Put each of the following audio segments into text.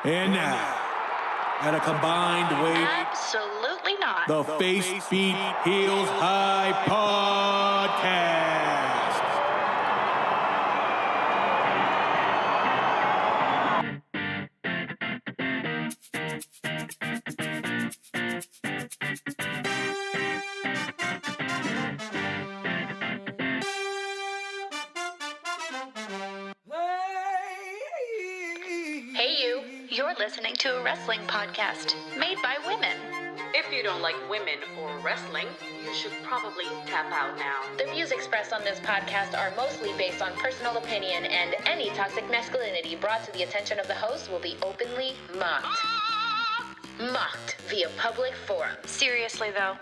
And now, at a combined weight, absolutely not. The Face Beat Heels High Podcast. Hey you, you're listening to a wrestling podcast made by women. If you don't like women or wrestling, you should probably tap out now. The views expressed on this podcast are mostly based on personal opinion, and any toxic masculinity brought to the attention of the host will be openly mocked. Mocked via public forum. Seriously though,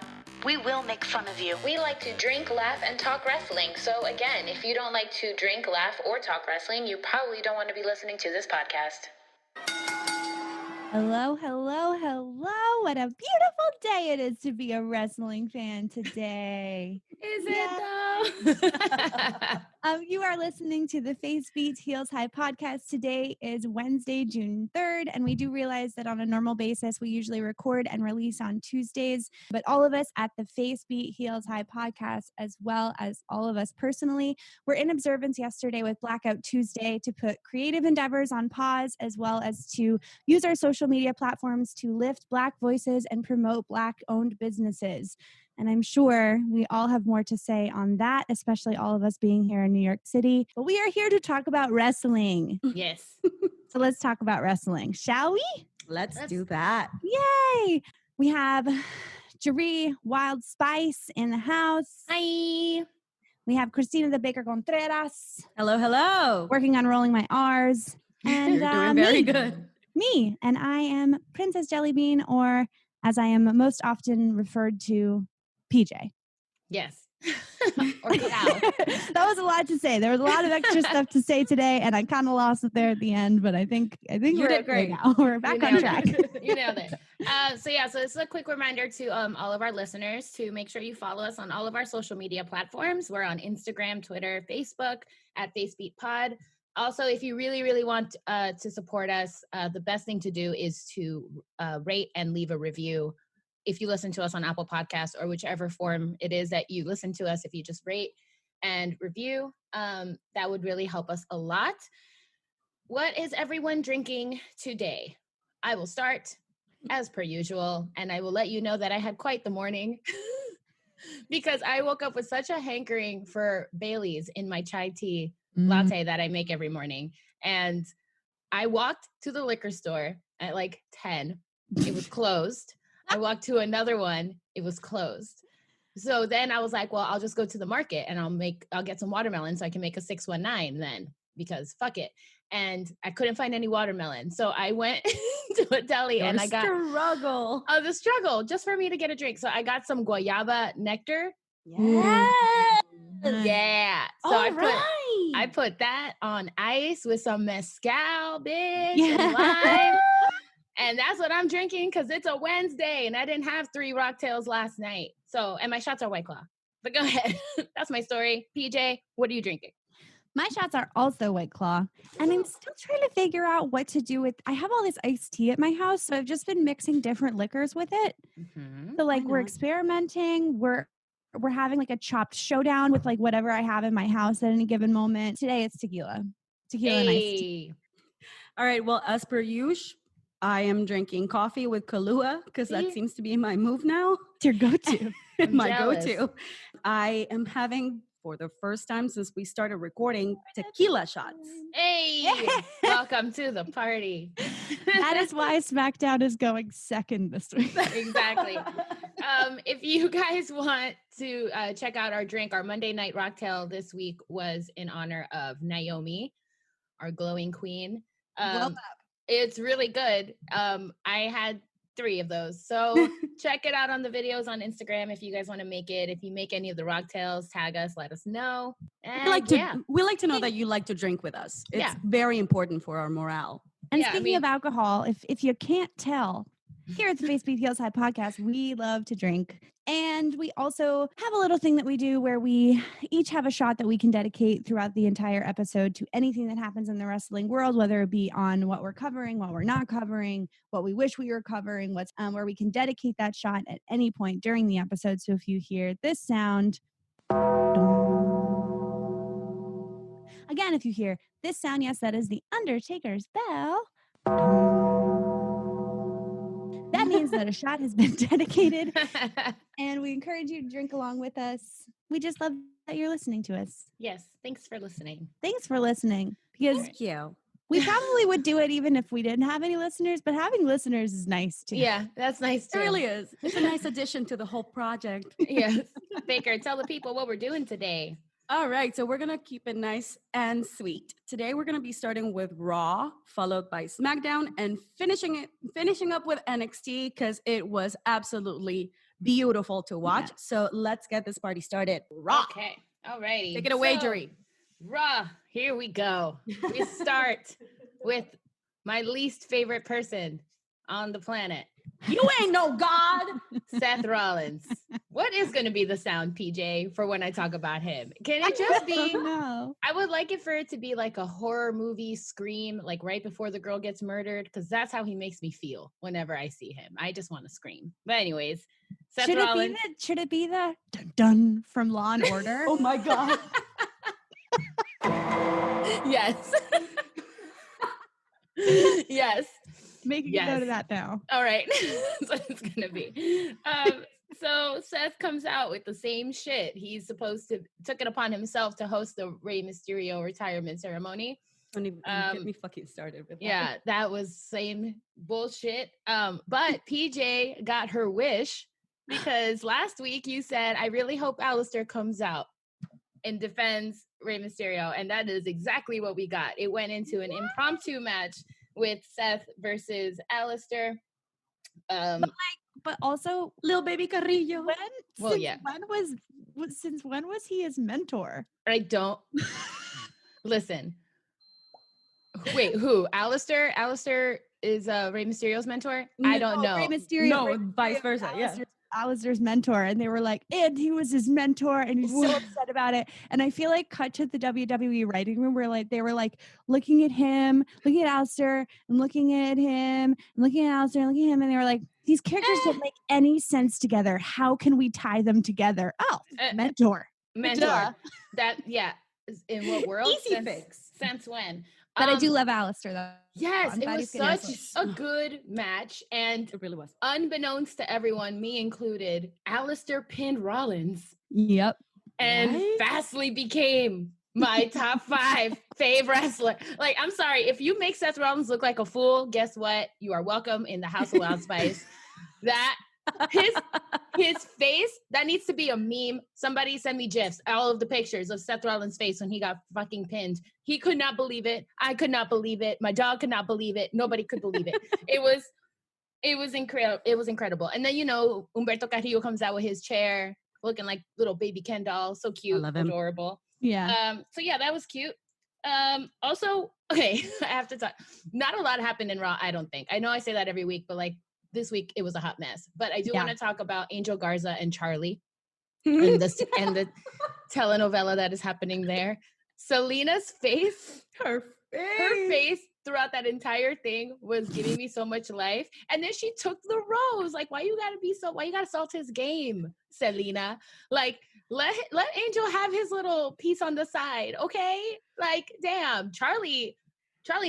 we will make fun of you. We like to drink, laugh, and talk wrestling. So again, if you don't like to drink, laugh, or talk wrestling, you probably don't want to be listening to this podcast. Hello, hello, hello. What a beautiful day it is to be a wrestling fan today. Is it though? You are listening to the Face Beat Heels High podcast. Today is Wednesday, June 3rd, and we do realize that on a normal basis, we usually record and release on Tuesdays, but all of us at the Face Beat Heels High podcast, as well as all of us personally, were in observance yesterday with Blackout Tuesday to put creative endeavors on pause, as well as to use our social media platforms to lift Black voices and promote Black-owned businesses. And I'm sure we all have more to say on that, especially all of us being here in New York City. But we are here to talk about wrestling. Yes. So let's talk about wrestling, shall we? Let's do that. Yay! We have Jeree Wild Spice in the house. Hi. We have Christina the Baker Contreras. Hello, hello. Working on rolling my R's. And You're doing very good. Me. And I am Princess Jellybean, or as I am most often referred to, PJ. Yes. Or cow. That was a lot to say. There was a lot of extra stuff to say today, and I kind of lost it there at the end, but I think we're did great. now. We're back on track. You nailed it. So this is a quick reminder to all of our listeners to make sure you follow us on all of our social media platforms. We're on Instagram, Twitter, Facebook at FaceBeatPod. Also, if you really, really want to support us, the best thing to do is to rate and leave a review. If you listen to us on Apple Podcasts or whichever form it is that you listen to us, if you just rate and review, that would really help us a lot. What is everyone drinking today? I will start as per usual, and I will let you know that I had quite the morning because I woke up with such a hankering for Bailey's in my chai tea latte that I make every morning. And I walked to the liquor store at like 10. It was closed. I walked to another one. It was closed. So then I was like, well, I'll just go to the market and I'll get some watermelon so I can make a 619 then, because fuck it. And I couldn't find any watermelon. So I went to a deli and I got the struggle just for me to get a drink. So I got some guayaba nectar. Yeah. So I put that on ice with some mezcal, bitch, and lime. And that's what I'm drinking because it's a Wednesday and I didn't have 3 Rocktails last night. So, and my shots are White Claw. But go ahead. That's my story. PJ, what are you drinking? My shots are also White Claw. And I'm still trying to figure out what to do with, I have all this iced tea at my house. So I've just been mixing different liquors with it. Mm-hmm. So like we're experimenting. We're having like a chopped showdown with like whatever I have in my house at any given moment. Today it's tequila. Tequila and iced tea. All right. Well, as per usual, I am drinking coffee with Kahlua because that seems to be my move now. It's your go-to. Go-to. I am having, for the first time since we started recording, tequila shots. Hey, welcome to the party. That is why SmackDown is going second this week. Exactly. If you guys want to check out our drink, our Monday Night Rocktail this week was in honor of Naomi, our glowing queen. It's really good. I had 3 of those. So check it out on the videos on Instagram if you guys want to make it. If you make any of the Rocktails, tag us, let us know. And we like to know that you like to drink with us. It's very important for our morale. And speaking of alcohol, if you can't tell, Here at the Face Beat Heels High podcast, we love to drink. And we also have a little thing that we do where we each have a shot that we can dedicate throughout the entire episode to anything that happens in the wrestling world, whether it be on what we're covering, what we're not covering, what we wish we were covering, what's where we can dedicate that shot at any point during the episode. So if you hear this sound, again, if you hear this sound, yes, that is the Undertaker's bell. That means that a shot has been dedicated, and we encourage you to drink along with us. We just love that you're listening to us. Yes, thanks for listening. Thanks for listening, because Thank you. we probably would do it even if we didn't have any listeners, but having listeners is nice too. Yeah, that's nice It too. really is. It's a nice addition to the whole project. Yes. Baker, tell the people what we're doing today. All right, so we're going to keep it nice and sweet. Today we're going to be starting with Raw, followed by SmackDown, and finishing up with NXT because it was absolutely beautiful to watch. Yeah. So let's get this party started. Raw. Okay. All righty. Take it away, So, Jerry. Raw. Here we go. We start with my least favorite person on the planet, You ain't no god. Seth Rollins. What is going to be the sound, PJ, for when I talk about him? Can it just be? No. I would like it for it to be like a horror movie scream, like right before the girl gets murdered, because that's how he makes me feel whenever I see him. I just want to scream. But anyways, Seth Rollins. Should it be the dun dun from Law and Order? Oh my god. Yes. Yes. Make a Yes. note of that now. All right. That's what it's going to be. So Seth comes out with the same shit. He's supposed to took it upon himself to host the Rey Mysterio retirement ceremony. Don't even get me fucking started with that. Yeah, that was same bullshit. But PJ got her wish because last week you said, I really hope Alistair comes out and defends Rey Mysterio. And that is exactly what we got. It went into an impromptu match with Seth versus Alistair. But also, Little baby Carrillo. since when was he his mentor? I don't listen. Wait, who? Alistair? Alistair is Rey Mysterio's mentor? I don't know. Rey Mysterio, No, Rey vice Mysterio, versa, yeah. Alistair's mentor, and they were like, and he was his mentor, and he's so upset about it. And I feel like cut to the WWE writing room where like they were like looking at him, looking at Alistair, and looking at him, and looking at Alistair, and looking at him, and they were like, these characters don't make any sense together. How can we tie them together? Oh, mentor. Mentor. That, yeah. In what world? Easy fix. Since when? But I do love Alistair though. Yes, I'm it glad was he's getting such this a good match. And It really was. unbeknownst to everyone, me included, Alistair pinned Rollins Yep. and Right? fastly became my top 5 fave wrestler. Like, I'm sorry, if you make Seth Rollins look like a fool, guess what? You are welcome in the House of Wild Spice. That his face, that needs to be a meme. Somebody send me GIFs, all of the pictures of Seth Rollins' face when he got fucking pinned. He could not believe it. I could not believe it. My dog could not believe it. Nobody could believe it. It was incredible. It was incredible. And then, Humberto Carrillo comes out with his chair, looking like little baby Ken doll. So cute, love him. adorable. Yeah. So yeah, that was cute. Also, okay, I have to talk. Not a lot happened in Raw, I don't think. I know I say that every week, but like this week it was a hot mess. But I do want to talk about Angel Garza and Charlie and the telenovela that is happening there. Selina's face, her face throughout that entire thing was giving me so much life. And then she took the rose. Like, why you gotta salt his game, Selena? Like, let Angel have his little piece on the side, okay? Like, damn, Charlie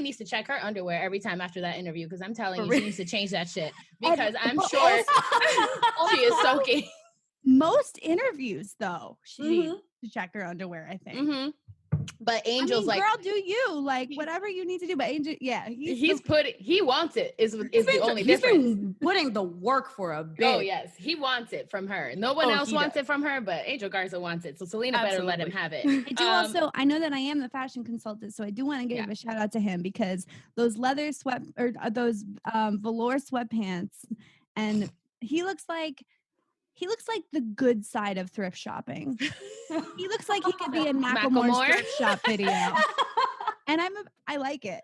needs to check her underwear every time after that interview, because I'm telling you, she needs to change that shit, because I'm sure she is soaking. Most interviews, though, she needs to check her underwear, I think. Mm-hmm. But Angel's like, girl, do you like whatever you need to do? But Angel, yeah, he wants it. Is the only He's difference. been putting the work for a bit. Oh yes, he wants it from her. No one else wants it from her, but Angel Garza wants it. So Selena better let him have it. I do also. I know that I am the fashion consultant, so I do want to give a shout out to him, because those leather those velour sweatpants, and he looks like the good side of thrift shopping. He looks like he could be in Macklemore's thrift shop video. And I like it.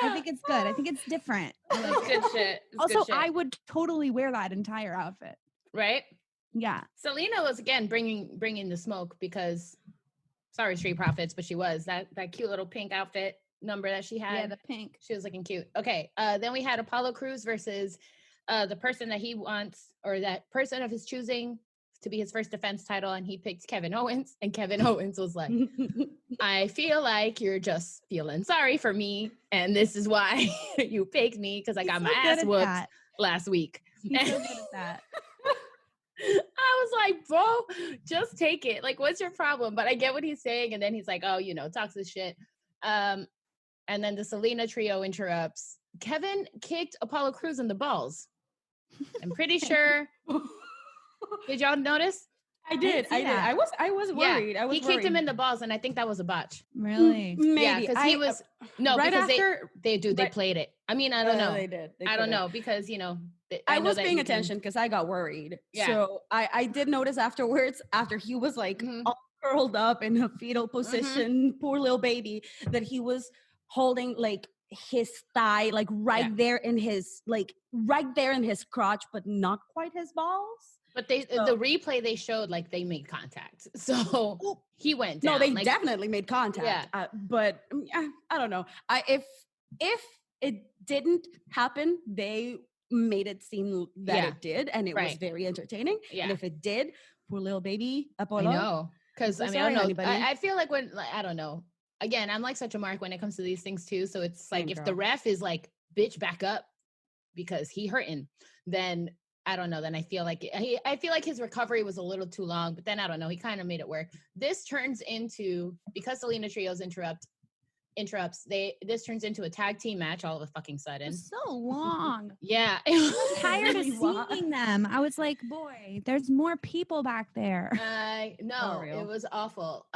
I think it's good. I think it's different. I like It's it. good shit. It's Also, good shit. I would totally wear that entire outfit. Right? Yeah. Selena was again bringing the smoke because, sorry, Street Profits, but she was that cute little pink outfit number that she had. Yeah, the pink. She was looking cute. Okay, then we had Apollo Crews versus the person that he wants, or that person of his choosing to be his first defense title, and he picked Kevin Owens, and Kevin Owens was like, I feel like you're just feeling sorry for me, and this is why you picked me, because I got my ass whooped last week. He's so good at that. I was like, bro, just take it. Like, what's your problem? But I get what he's saying. And then he's like, oh, talks this shit. And then the Selena trio interrupts. Kevin kicked Apollo Crews in the balls. I'm pretty sure. Did y'all notice? I did. I was worried. Yeah, he kicked him in the balls, and I think that was a botch. Really? Maybe. Yeah, because he was right because after they played it. I mean, I don't know. They did. I don't know because I was paying attention because I got worried. Yeah. So I did notice afterwards, after he was like all curled up in a fetal position, poor little baby, that he was holding like his thigh, like right there in his crotch, but not quite his balls. But the replay they showed, like, they made contact. So he went down. No, they definitely made contact. Yeah. But I don't know. If it didn't happen, they made it seem that it did, and it was very entertaining. Yeah. And if it did, poor little baby Apollo. I know. Because, I sorry, don't know. I feel like I don't know. Again, I'm like such a mark when it comes to these things, too. So it's like, if the ref is like, bitch, back up because he hurting, then I don't know. Then I feel like his recovery was a little too long, but then I don't know. He kind of made it work. This turns into, because Selena Trios interrupts, this turns into a tag team match all of a fucking sudden. It's so long. Yeah. I'm tired of seeing them. I was like, boy, there's more people back there. No, it was awful.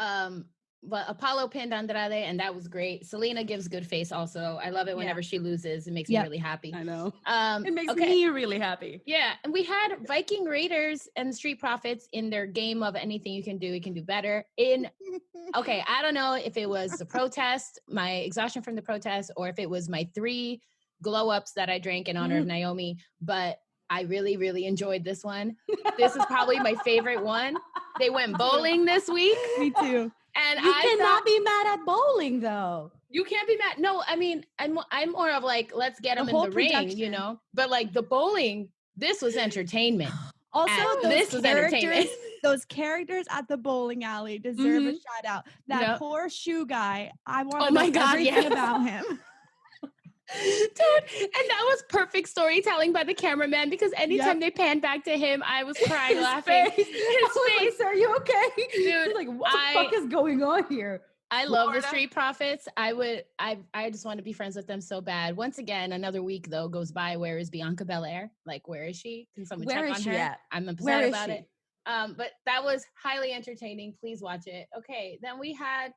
But Apollo pinned Andrade, and that was great. Selena gives good face also. I love it whenever she loses. It makes me really happy. I know. It makes me really happy. Yeah. And we had Viking Raiders and Street Profits in their game of anything you can do better. Okay, I don't know if it was the protest, my exhaustion from the protest, or if it was my 3 glow-ups that I drank in honor of Naomi, but I really, really enjoyed this one. This is probably my favorite one. They went bowling this week. Me too. And you cannot be mad at bowling, though. You can't be mad. No, I mean, I'm more of like, let's get them in the ring, But like the bowling, this was entertainment. Also, those characters at the bowling alley deserve a shout out. That poor shoe guy. I want to know everything about him. Dude, and that was perfect storytelling by the cameraman, because anytime they panned back to him, I was crying laughing. His face. Are you okay? Dude, like, what the fuck is going on here? I love the Street Profits. I just want to be friends with them so bad. Once again, another week though goes by. Where is Bianca Belair? Like, where is she? Can someone check on her? At? I'm upset about it. But that was highly entertaining. Please watch it. Okay, then we had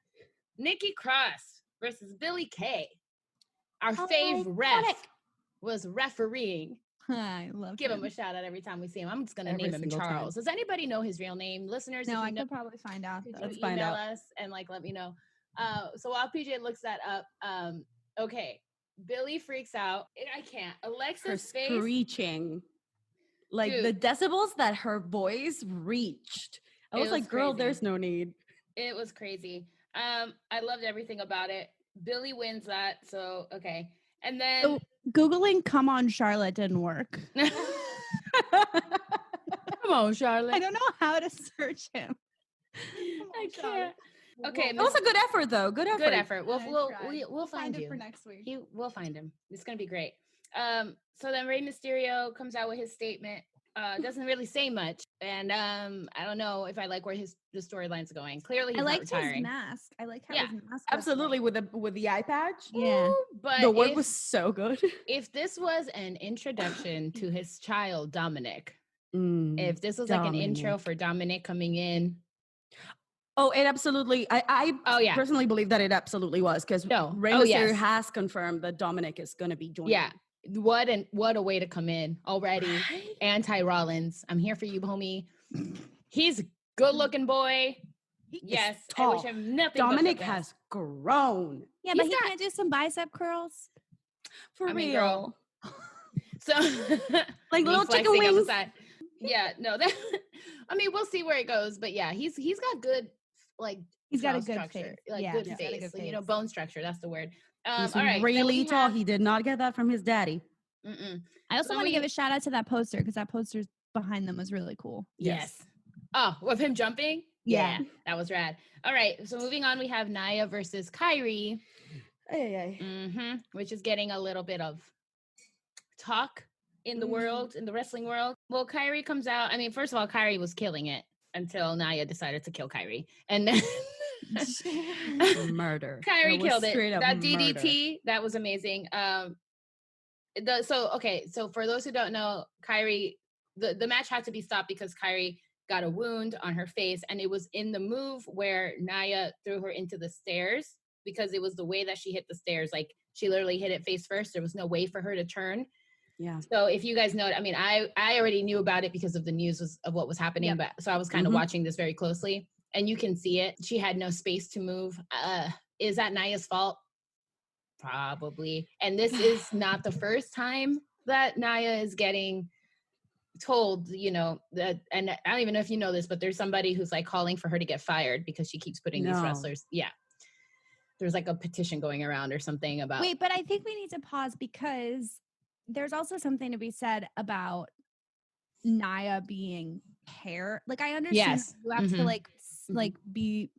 Nikki Cross versus Billie Kay. Our fave ref was refereeing. I love Give him a shout out every time we see him. I'm just going to name him Charles. Does anybody know his real name? Listeners, no, I could probably find out. Let's find out. Us and let me know. So while PJ looks that up, okay. Billie freaks out. I can't. Alexa's face. Screeching. Like, dude, the decibels that her voice reached. I was like, girl, there's no need. It was crazy. I loved everything about it. Billie wins that, so okay. And then Googling "Come on, Charlotte" didn't work. Come on, Charlotte. I don't know how to search him. I can't. Okay, that was a good effort, though. Good effort. We'll find you for next week. We'll find him. It's gonna be great. So then Rey Mysterio comes out with his statement. Doesn't really say much, and I don't know if I like where the storyline's going. Clearly, he's not retiring. His mask. I like how his mask. Absolutely, with the eye patch. Yeah, but the work was so good. If this was an introduction to his child Dominic, if this was like an intro for Dominic coming in. Oh, it absolutely. I personally believe that it absolutely was, because Rey Mysterio has confirmed that Dominic is going to be joining. Yeah. What a way to come in already. Right? Anti-Rollins. I'm here for you, homie. He's a good-looking boy. Yes, tall. I wish him nothing. Dominic has grown. Yeah, but he can't do some bicep curls. For I mean, real. girl. So Like me little chicken flexing on the wings. side. Yeah, no, that I mean, we'll see where it goes, but yeah, he's got good like He's got a jaw good structure, face. like Yeah, good he's got a face, good you know, face. bone structure. That's the word. He's All right, then really we tall. have- He did not get that from his daddy. Mm-mm. I also So want to we- give a shout out to that poster because that poster behind them was really cool. Yes. Oh, with him jumping? Yeah. That was rad. All right, so moving on, we have Nia versus Kairi, which is getting a little bit of talk in the world, in the wrestling world. Well, Kairi comes out. I mean, first of all, Kairi was killing it until Nia decided to kill Kairi. And then Murder. Kairi killed it. Straight up That murder. DDT, that was amazing. So for those who don't know, Kairi, the match had to be stopped because Kairi got a wound on her face, and it was in the move where Nia threw her into the stairs because it was the way that she hit the stairs. Like she literally hit it face first. There was no way for her to turn. Yeah. So if you guys know, I mean, I already knew about it because of the news of what was happening, but so I was kind of watching this very closely, and you can see it. She had no space to move. Is that Nia's fault? Probably. And this is not the first time that Nia is getting told, you know, that, and I don't even know if you know this, but there's somebody who's like calling for her to get fired because she keeps putting these wrestlers. Yeah. There's like a petition going around or something about. Wait, but I think we need to pause because there's also something to be said about Nia being hair. Like I understand you have to like be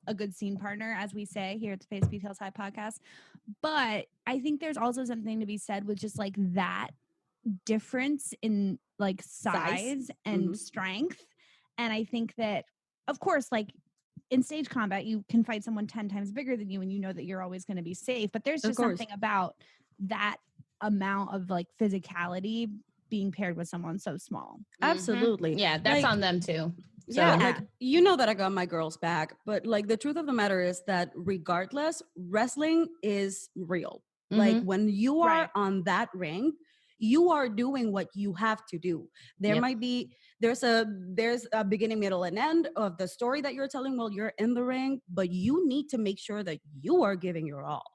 a good scene partner, as we say here at the Face Beat Heels High podcast. But I think there's also something to be said with just like that difference in like size and strength. And I think that, of course, like in stage combat, you can fight someone 10 times bigger than you and you know that you're always going to be safe. But there's just something about that amount of like physicality being paired with someone so small. Absolutely. Yeah, that's like, on them too. So, yeah, like you know that I got my girls back, but like the truth of the matter is that regardless, wrestling is real. Like when you are on that ring, you are doing what you have to do. There might be there's a beginning, middle, and end of the story that you're telling while you're in the ring, but you need to make sure that you are giving your all.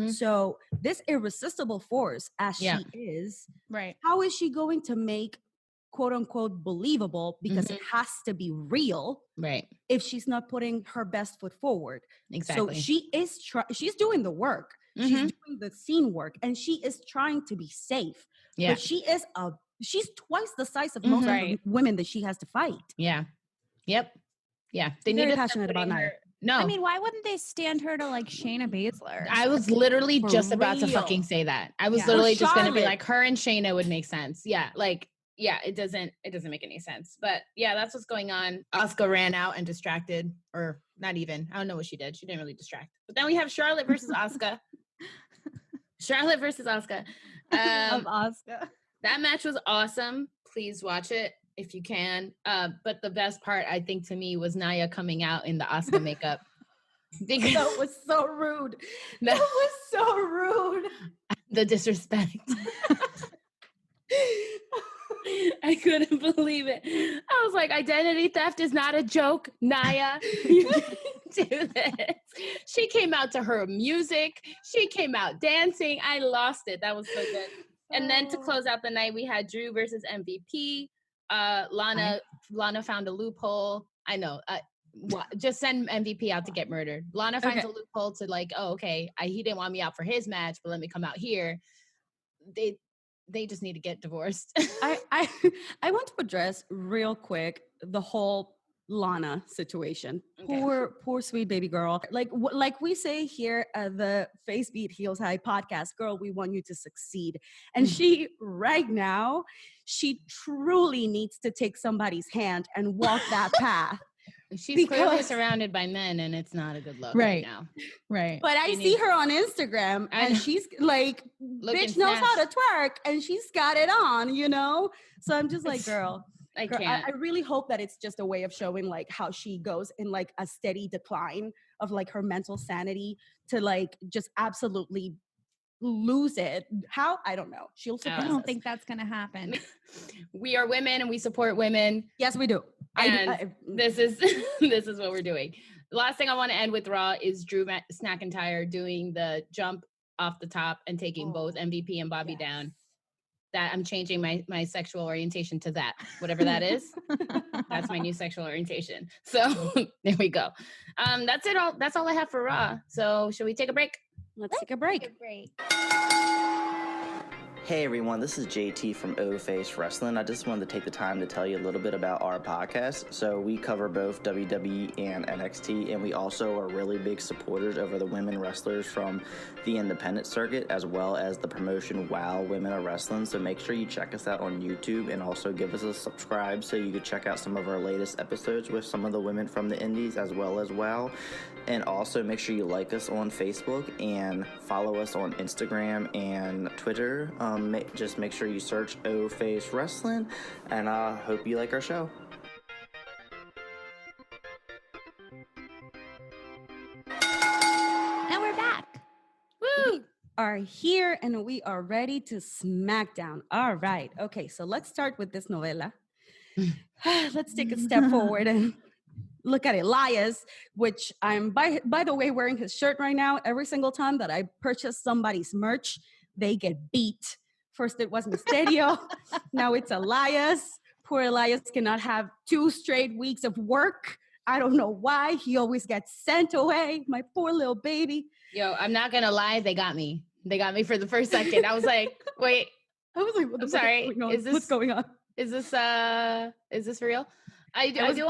So this irresistible force as she is, how is she going to make quote unquote believable, because it has to be real, if she's not putting her best foot forward? Exactly. So she is she's doing the work. She's doing the scene work, and she is trying to be safe. But she's twice the size of most of the women that she has to fight. Yeah. Yep. Yeah. They Very passionate about Nia. No. I mean, why wouldn't they stand her to like Shayna Baszler? I was literally just about to fucking say that. I was literally just going to be like, her and Shayna would make sense. Yeah. Like, yeah, it doesn't make any sense. But yeah, that's what's going on. Asuka ran out and distracted, or not even. I don't know what she did. She didn't really distract. But then we have Charlotte versus Asuka. Charlotte versus Asuka. Of Asuka. That match was awesome. Please watch it if you can. But the best part, I think, to me, was Nia coming out in the Asuka makeup. Because that was so rude. That was so rude. The disrespect. I couldn't believe it. I was like, identity theft is not a joke, Nia. You didn't do this. She came out to her music. She came out dancing. I lost it. That was so good. And then to close out the night, we had Drew versus MVP. Lana found a loophole. I know. Just send MVP out to get murdered. Lana finds a loophole to like, oh, okay, he didn't want me out for his match, but let me come out here. They just need to get divorced. I want to address real quick the whole Lana situation. Poor sweet baby girl. Like we say here at the Face Beat Heels High podcast, girl, we want you to succeed. And she right now, she truly needs to take somebody's hand and walk that path. She's clearly surrounded by men, and it's not a good look right now. Right. But I see her on Instagram, and she's like, bitch knows how to twerk, and she's got it on, you know? So I'm just like, girl, I can't. I really hope that it's just a way of showing like how she goes in like a steady decline of like her mental sanity to like just absolutely lose it. How? I don't know. She'll surprise I don't us. think that's going to happen. We are women and we support women. Yes, we do. And this is this is what we're doing. The last thing I want to end with Raw is Drew McIntyre doing the jump off the top and taking both MVP and Bobby down. That I'm changing my sexual orientation to that, whatever that is. That's my new sexual orientation. So there we go. That's it. That's all I have for Raw. So should we take a break? Let's take a break. Hey everyone, this is JT from O-Face Wrestling. I just wanted to take the time to tell you a little bit about our podcast. So we cover both WWE and NXT, and we also are really big supporters over the women wrestlers from the independent circuit, as well as the promotion WOW Women Are Wrestling. So make sure you check us out on YouTube and also give us a subscribe so you can check out some of our latest episodes with some of the women from the indies as well as WOW. And also make sure you like us on Facebook and follow us on Instagram and Twitter. Just make sure you search O-Face Wrestling, and I hope you like our show. And we're back. Woo! Are here and we are ready to SmackDown. All right. Okay, so let's start with this novela. Let's take a step forward and look at Elias, which I'm, by the way, wearing his shirt right now. Every single time that I purchase somebody's merch, they get beat. First it was Mysterio, now it's Elias. Poor Elias cannot have 2 straight weeks of work. I don't know why. He always gets sent away. My poor little baby. Yo, I'm not gonna lie, they got me. They got me for the first second. I was like, wait. I was like, what the I'm fuck sorry. is going on? Is this What's going on? Is this for real? I do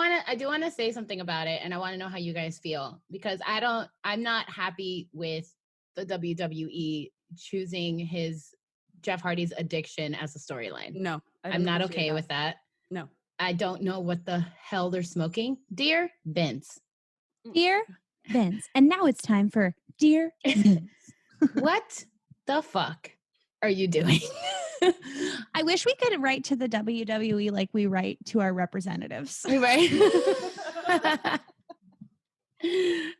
want to say something about it, and I want to know how you guys feel, because I'm not happy with the WWE choosing Jeff Hardy's addiction as a storyline. No, I'm not okay with that. No. I don't know what the hell they're smoking. Dear Vince. Dear Vince. And now it's time for Dear Vince. What the fuck are you doing? I wish we could write to the WWE like we write to our representatives. Right? Because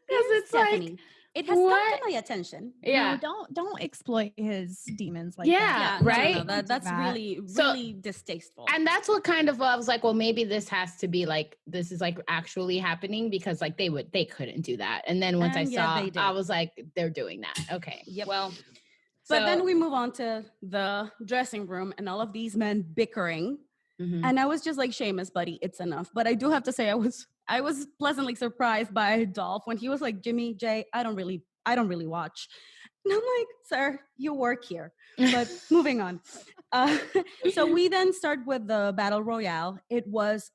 it's Stephanie. like, it has what? gotten my attention. Yeah. No, don't exploit his demons like Yeah, that. right? No, that's That. really distasteful. and that's what kind of, I was like, well, maybe this has to be like, this is like actually happening, because like they couldn't do that. And then once And I yet saw, they did. I was like, they're doing that. Okay. Yep. Well, But then we move on to the dressing room and all of these men bickering. Mhm. And I was just like, Sheamus, buddy, it's enough. But I do have to say, I was pleasantly surprised by Dolph when he was like, Jimmy, Jay, I don't really watch. And I'm like, sir, you work here. But moving on. So we then start with the Battle Royale. It was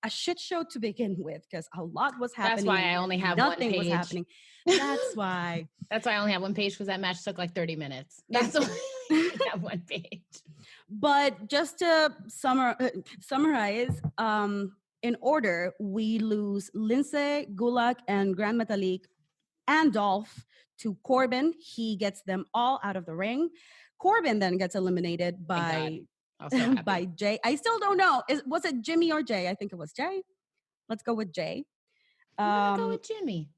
a shit show to begin with because a lot was happening. That's why I only have Nothing one was page. happening. That's why. That's why I only have one page, because that match took like 30 minutes. That's why I have one page. But just to summarize, in order, we lose Lindsay, Gulak, and Grand Metalik and Dolph to Corbin. He gets them all out of the ring. Corbin then gets eliminated by by Jay. I still don't know. Was it Jimmy or Jay? I think it was Jay. Let's go with Jay. I'm gonna go with Jimmy.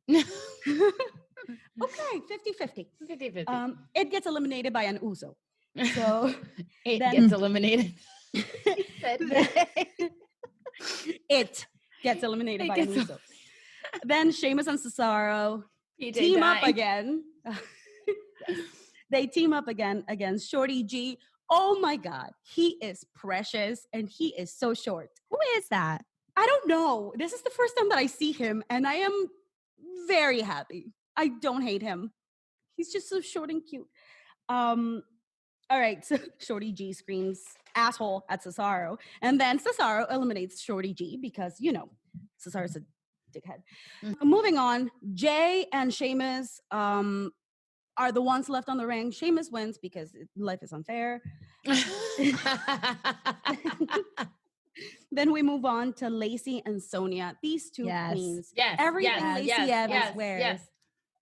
Okay, 50-50. 50-50. It gets eliminated by an Uso. So It then- gets eliminated. It gets eliminated by an Uso. Then Sheamus and Cesaro PJ team up dying. again. They team up again against Shorty G. Oh my God. He is precious and he is so short. Who is that? I don't know. This is the first time that I see him and I am very happy. I don't hate him. He's just so short and cute. All right, so Shorty G screams asshole at Cesaro. And then Cesaro eliminates Shorty G because, you know, Cesaro's a dickhead. Moving on, Jay and Sheamus are the ones left on the ring. Sheamus wins because life is unfair. Then we move on to Lacey and Sonia. These two queens. Yes. Everything yes, Lacey yes, Evans yes, wears. yes.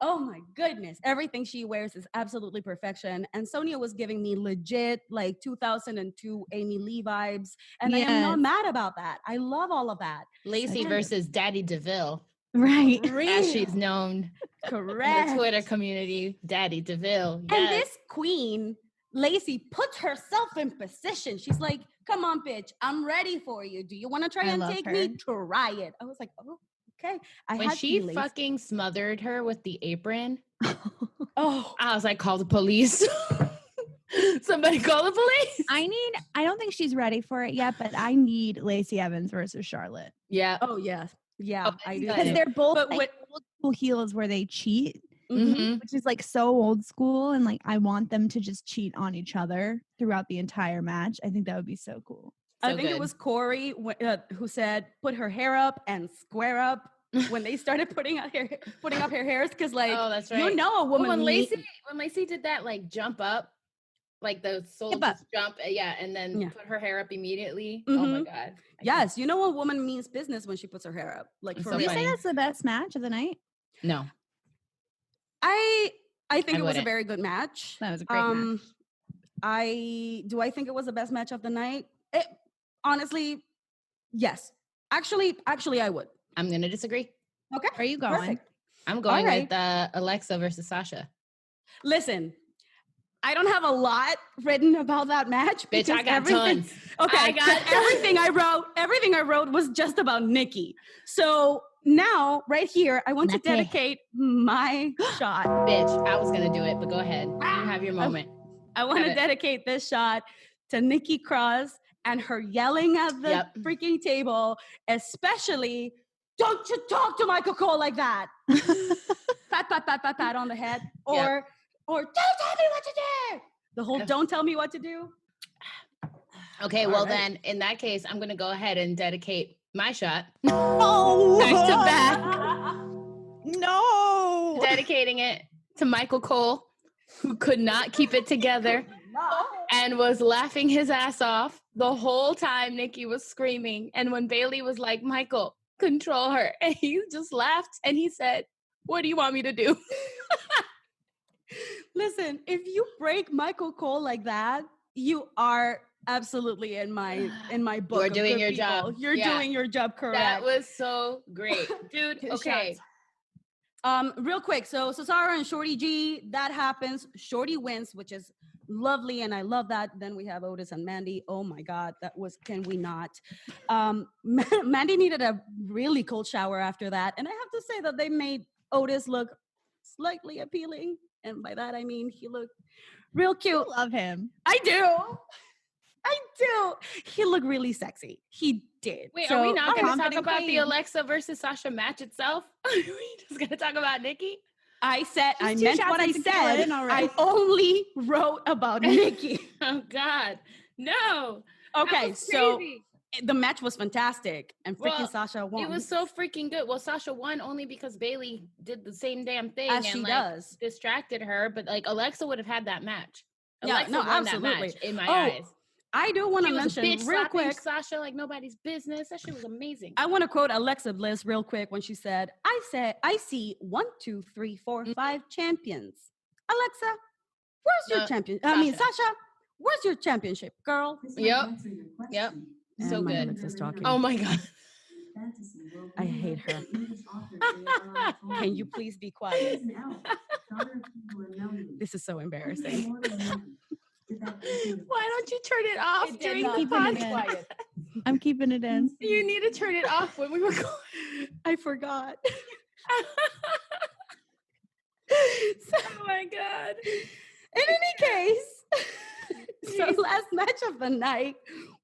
Oh my goodness. Everything she wears is absolutely perfection. And Sonia was giving me legit like 2002 Amy Lee vibes. And I am not mad about that. I love all of that. Lacey versus Daddy DeVille, Right. as she's known Correct. in the Twitter community. Daddy DeVille. And Yes. this queen, Lacey, puts herself in position. She's like, come on, bitch. I'm ready for you. Do you want to try I and love take her. me? Try it. I was like, oh, okay. When she fucking smothered her with the apron, Oh, I was like, call the police. Somebody call the police. I don't think she's ready for it yet, but I need Lacey Evans versus Charlotte. Yeah. oh yeah, yeah. I do Because too. they're both But like old school heels where they cheat, Mm-hmm. which is like so old school. And like, I want them to just cheat on each other throughout the entire match. I think that would be so cool. I think it was Corey who said, "Put her hair up and square up." When they started putting up her hairs, because like, Oh, that's right. you know, a woman. when Lacey did that, like jump up, like the soul Skip up. just jump, and then put her hair up immediately. Oh my god. Yes, you know, a woman means business when she puts her hair up. Like, It's for so Do you real. say funny. that's the best match of the night? No. I think I it was a wouldn't. very good match. That was a great match. I think it was the best match of the night. Honestly, yes. Actually, I would. I'm gonna disagree. Okay. Where are you going? Perfect. I'm going right. with Alexa versus Sasha. Listen, I don't have a lot written about that match. Bitch, I because got everything- tons. Okay, I got tons. everything I wrote was just about Nikki. So now, right here, I want to Nikki. dedicate my shot. Bitch, I was gonna do it, but go ahead. You have your moment. I want Have to it. dedicate this shot to Nikki Cross and her yelling at the Yep. freaking table, especially, "Don't you talk to Michael Cole like that." pat on the head, or "Don't tell me what to do." The whole "don't tell me what to do." Okay, All well right. then, in that case, I'm gonna go ahead and dedicate my shot. Oh, Back to back. No. Dedicating it to Michael Cole, who could not keep it together and was laughing his ass off the whole time Nikki was screaming. And when Bailey was like, "Michael, control her," and he just laughed and he said, "What do you want me to do?" Listen, if you break Michael Cole like that, you are absolutely in my book. You're of doing good your people. job. You're Yeah. doing your job correct. That was so great. Dude, Good okay. shots. Real quick. So Cesaro and Shorty G, that happens. Shorty wins, which is lovely, and I love that. Then we have Otis and Mandy. Oh my God, can we not? Mandy needed a really cold shower after that, and I have to say that they made Otis look slightly appealing, and by that I mean he looked real cute. I love him. I do. He looked really sexy. He did. Wait, So, are we not going to talk confident about the queen. Alexa versus Sasha match itself? Are we just going to talk about Nikki? I said, I two meant shots what I of tequila said. in already. I only wrote about Nikki. Oh, God. No. That Okay, was so crazy. the match was fantastic, and freaking Well, Sasha won. It was so freaking good. Well, Sasha won only because Bailey did the same damn thing As and she like does. distracted her. But like Alexa would have had that match. Yeah, Alexa no, won absolutely. that match in my Oh, eyes. I do want She to was mention bitch real slapping quick. Sasha like nobody's business. That shit was amazing. I want to quote Alexa Bliss real quick when she said, I see 1, 2, 3, 4, 5 champions. Alexa, where's your No, champion? Sasha. Sasha, where's your championship, girl? Yep. Yep. And So my good. Alexa's talking. Oh my God. I hate her. Can you please be quiet? This is so embarrassing. Why don't you turn it off during the keeping it in. podcast? I'm keeping it in. You need to turn it off when we record. I forgot. Oh my God. In any case, so last match of the night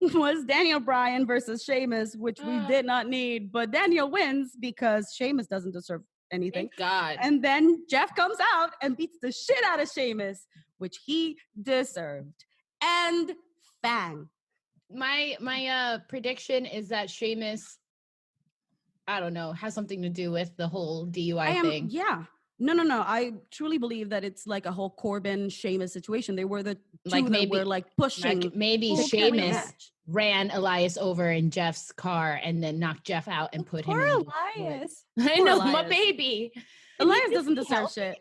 was Daniel Bryan versus Sheamus, which we did not need, but Daniel wins because Sheamus doesn't deserve anything. Thank God. And then Jeff comes out and beats the shit out of Sheamus, which he deserved. And bang. My prediction is that Sheamus, I don't know, has something to do with the whole DUI thing. Yeah. No. I truly believe that it's like a whole Corbin Sheamus situation. They were the two Like that maybe- were like pushing. Like maybe to carry the Sheamus match. ran Elias over in Jeff's car and then knocked Jeff out and put him Poor in. Elias. I Poor know, my Elias. baby. Elias doesn't deserve shit.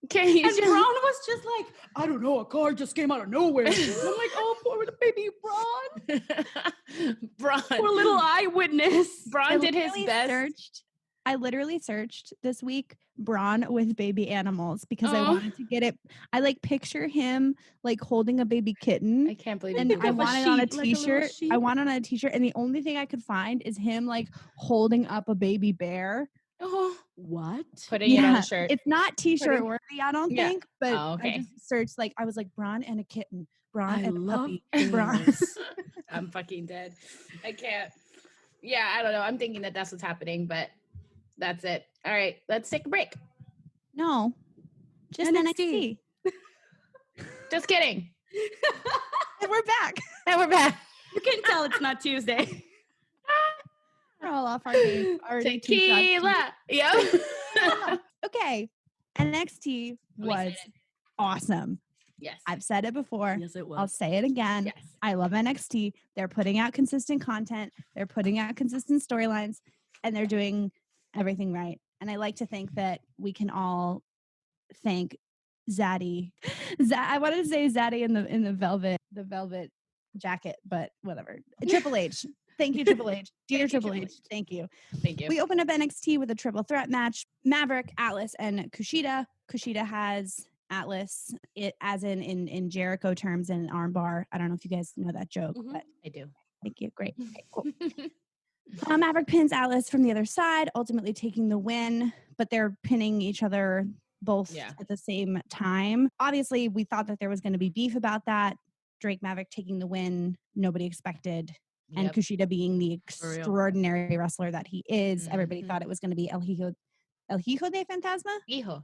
Okay, he's And just- Braun was just like, I don't know, a car just came out of nowhere. And I'm like, oh, poor the baby Braun. Braun. Poor little eyewitness. Braun did his best. I literally searched this week Braun with baby animals because I Oh. wanted to get it. I like picture him like holding a baby kitten. I can't believe And you Think I of a want it on a sheep, like a little t-shirt. sheep. I want it on a t-shirt, and the only thing I could find is him like holding up a baby bear. Oh, What? Putting it on a shirt. It's not t-shirt worthy, I don't think, but okay. I just searched, like, I was like, Braun and a kitten, Braun and a puppy, bears. Braun. I'm fucking dead. I can't. Yeah, I don't know. I'm thinking that that's what's happening, but that's it. All right, let's take a break. No, just NXT. Just kidding. And we're back. And we're back. You can tell it's not Tuesday. We're all off our game. Tequila. Yep. Okay. NXT was awesome. Yes. I've said it before. Yes, it was. I'll say it again. Yes. I love NXT. They're putting out consistent content. They're putting out consistent storylines, and they're doing everything right. And I like to think that we can all thank Zaddy. I wanted to say Zaddy in the velvet jacket, but whatever. Triple H. Thank you, Triple H. Dear Triple H. Thank you. Thank you. We open up NXT with a triple threat match. Maverick, Atlas, and Kushida. Kushida has Atlas, as in Jericho terms, in an armbar. I don't know if you guys know that joke, but I do. thank you. Great. Okay, cool. Maverick pins Atlas from the other side, ultimately taking the win, but they're pinning each other both at the same time. Obviously, we thought that there was going to be beef about that. Drake Maverick taking the win, nobody expected. And Kushida being the extraordinary wrestler that he is, everybody thought it was going to be El Hijo de Fantasma? Hijo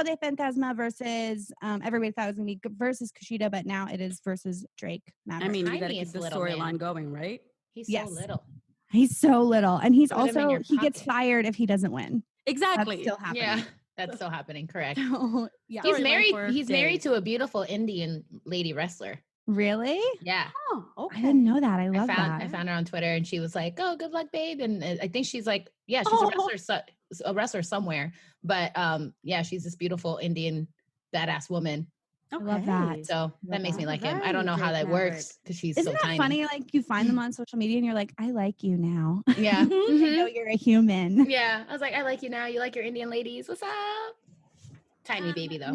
de Fantasma versus, everybody thought it was going to be versus Kushida, but now it is versus Drake Maverick. I mean, you got to keep the storyline going, right? He's so little. He's so little. And he's also, he gets fired if he doesn't win. Exactly. That's still happening. Yeah, that's still happening. Correct. So, yeah. He's married to a beautiful Indian lady wrestler. Really? Yeah. Oh, okay. I didn't know that. I love that. I found her on Twitter, and she was like, "Oh, good luck, babe." And I think she's like, she's a wrestler somewhere. But she's this beautiful Indian badass woman. Okay. I love that. So that makes me like him. I don't know how that works because she's so tiny. Isn't that funny? Like, you find them on social media, and you're like, I like you now. Yeah. I know you're a human. Yeah. I was like, I like you now. You like your Indian ladies. What's up? Tiny baby though.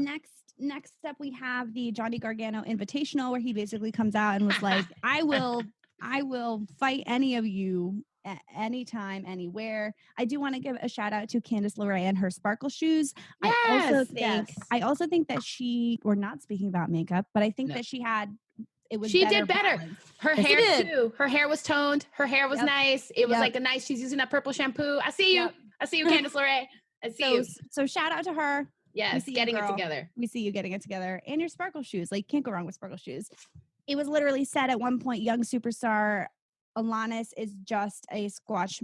Next up, we have the Johnny Gargano Invitational, where he basically comes out and was like, I will fight any of you at any time, anywhere. I do want to give a shout out to Candice LeRae and her sparkle shoes. I also think that we're not speaking about makeup, but I think that she did better. Balance. Her hair too. Her hair was toned. Her hair was nice. It was like she's using that purple shampoo. I see you. I see you, Candice LeRae. I see you. So shout out to her. Yes, getting it together. We see you getting it together. And your sparkle shoes. Like, can't go wrong with sparkle shoes. It was literally said at one point, young superstar Alanis is just a squash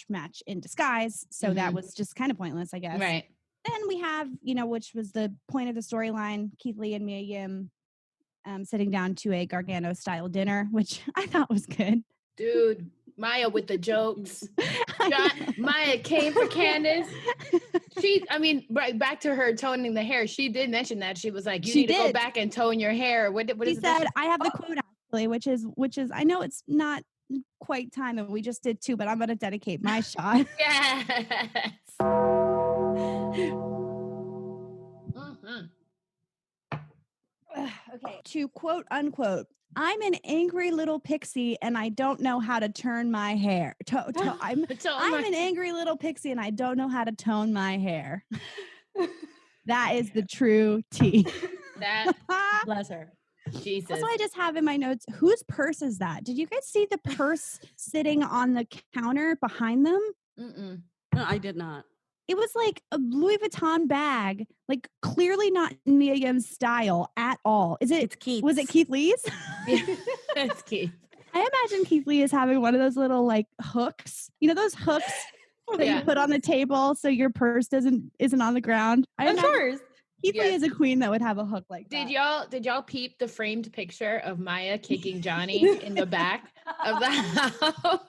match in disguise. So that was just kind of pointless, I guess. Right. Then we have, which was the point of the storyline, Keith Lee and Mia Yim sitting down to a Gargano-style dinner, which I thought was good. Dude, Maya with the jokes. Maya came for Candice. Back to her toning the hair. She did mention that. She was like, you need to go back and tone your hair. What she said, I have the quote actually, which is, I know it's not quite time and we just did two, but I'm going to dedicate my shot. Yes. Okay. To quote unquote, I'm an angry little pixie and I don't know how to turn my hair. I'm an angry little pixie and I don't know how to tone my hair. That is the true tea. Bless her. Jesus. Also, I just have in my notes, whose purse is that? Did you guys see the purse sitting on the counter behind them? No, I did not. It was like a Louis Vuitton bag, like clearly not Mia Yim's style at all. It's Keith. Was it Keith Lee's? It's Keith. I imagine Keith Lee is having one of those little like hooks. You know those hooks that you put on the table so your purse isn't on the ground? Of course. Keith Lee is a queen that would have a hook like that. Did y'all peep the framed picture of Maya kicking Johnny in the back of the house?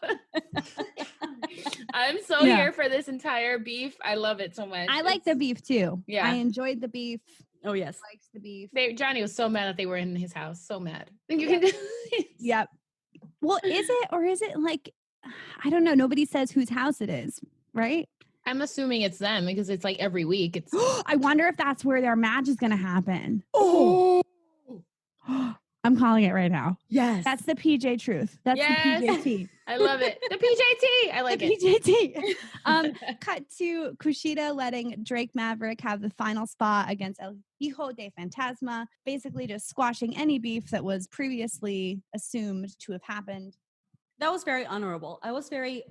I'm so here for this entire beef. I love it so much. I like the beef too. Yeah. I enjoyed the beef. Oh yes. Likes the beef. Johnny was so mad that they were in his house. So mad. Think you can do it? Yep. Well, is it like, I don't know. Nobody says whose house it is, right? I'm assuming it's them because it's like every week. It's. I wonder if that's where their match is going to happen. Oh. I'm calling it right now. Yes. That's the PJ truth. That's the PJ tea. I love it. The PJT. I like the it. PJT. Cut to Kushida letting Drake Maverick have the final spot against El Hijo de Fantasma, basically just squashing any beef that was previously assumed to have happened. That was very honorable. I was very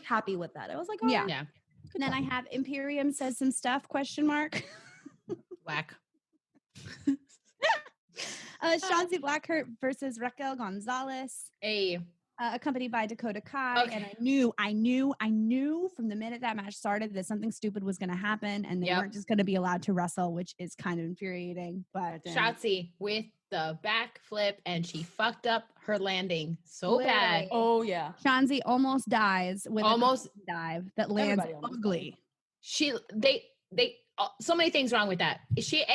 happy with that. I was like, oh, Yeah. Yeah. And then I have Imperium says some stuff, ? Whack. Shotzi Blackheart versus Raquel Gonzalez, accompanied by Dakota Kai. Okay. And I knew from the minute that match started that something stupid was going to happen and they weren't just going to be allowed to wrestle, which is kind of infuriating. But Shotzi with the back flip, and she fucked up her landing so bad. Oh yeah. Shanzi almost dies with Almost. a dive that lands Everybody almost ugly. They so many things wrong with that. She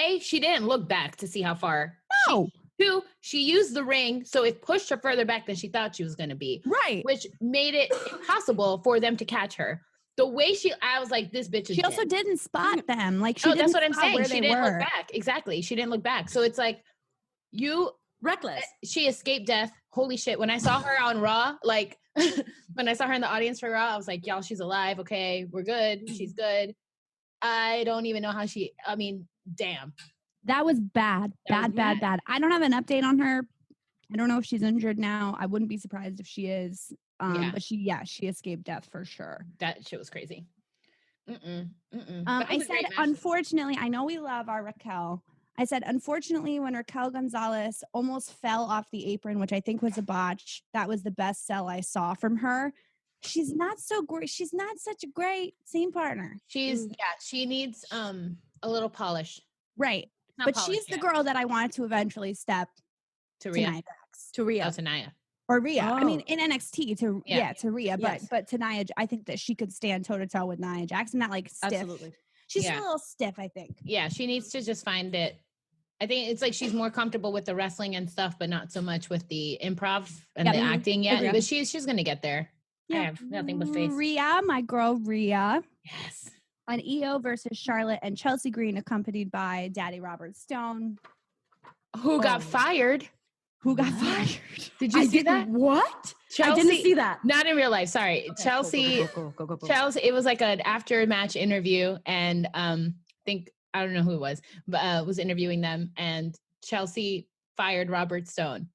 didn't look back to see how far. No. Two, she used the ring, so it pushed her further back than she thought she was going to be, Right. which made it impossible for them to catch her. The way I was like, this bitch is She also dead. didn't spot them. Like she That's what I'm spot saying. where She they didn't were. look back. Exactly. She didn't look back. So it's like, Reckless. she escaped death. Holy shit. When I saw her on Raw, like when I saw her in the audience for Raw, I was like, y'all, she's alive. Okay, we're good. She's good. I don't even know how damn. That was bad. That was Bad. I don't have an update on her. I don't know if she's injured now. I wouldn't be surprised if she is. But she escaped death for sure. That shit was crazy. I said, unfortunately, I know we love our Raquel. I said, unfortunately, when Raquel Gonzalez almost fell off the apron, which I think was a botch, that was the best sell I saw from her. She's not so great. She's not such a great scene partner. She needs a little polish. Right. Not But polished she's the yet. girl that I wanted to eventually step to to Rhea. Nia Jax. To Rhea. Oh, to Nia. Or Rhea. I mean, Oh. in NXT to Rhea. Yes. But to Nia, I think that she could stand toe to toe with Nia Jax and not like stiff. Absolutely. She's Yeah. a little stiff, I think. Yeah, she needs to just find it. I think it's like she's more comfortable with the wrestling and stuff, but not so much with the improv and the acting yet. Agreed. But she's gonna get there. I have nothing but faith. Rhea, my girl Rhea. Yes. On EO versus Charlotte and Chelsea Green, accompanied by Daddy Robert Stone. Who got fired? Who got fired? Did you see that? What? Chelsea, I didn't see that. Not in real life. Sorry, Okay, Chelsea. go. Chelsea. It was like an after match interview, and I don't know who it was, but was interviewing them, and Chelsea fired Robert Stone.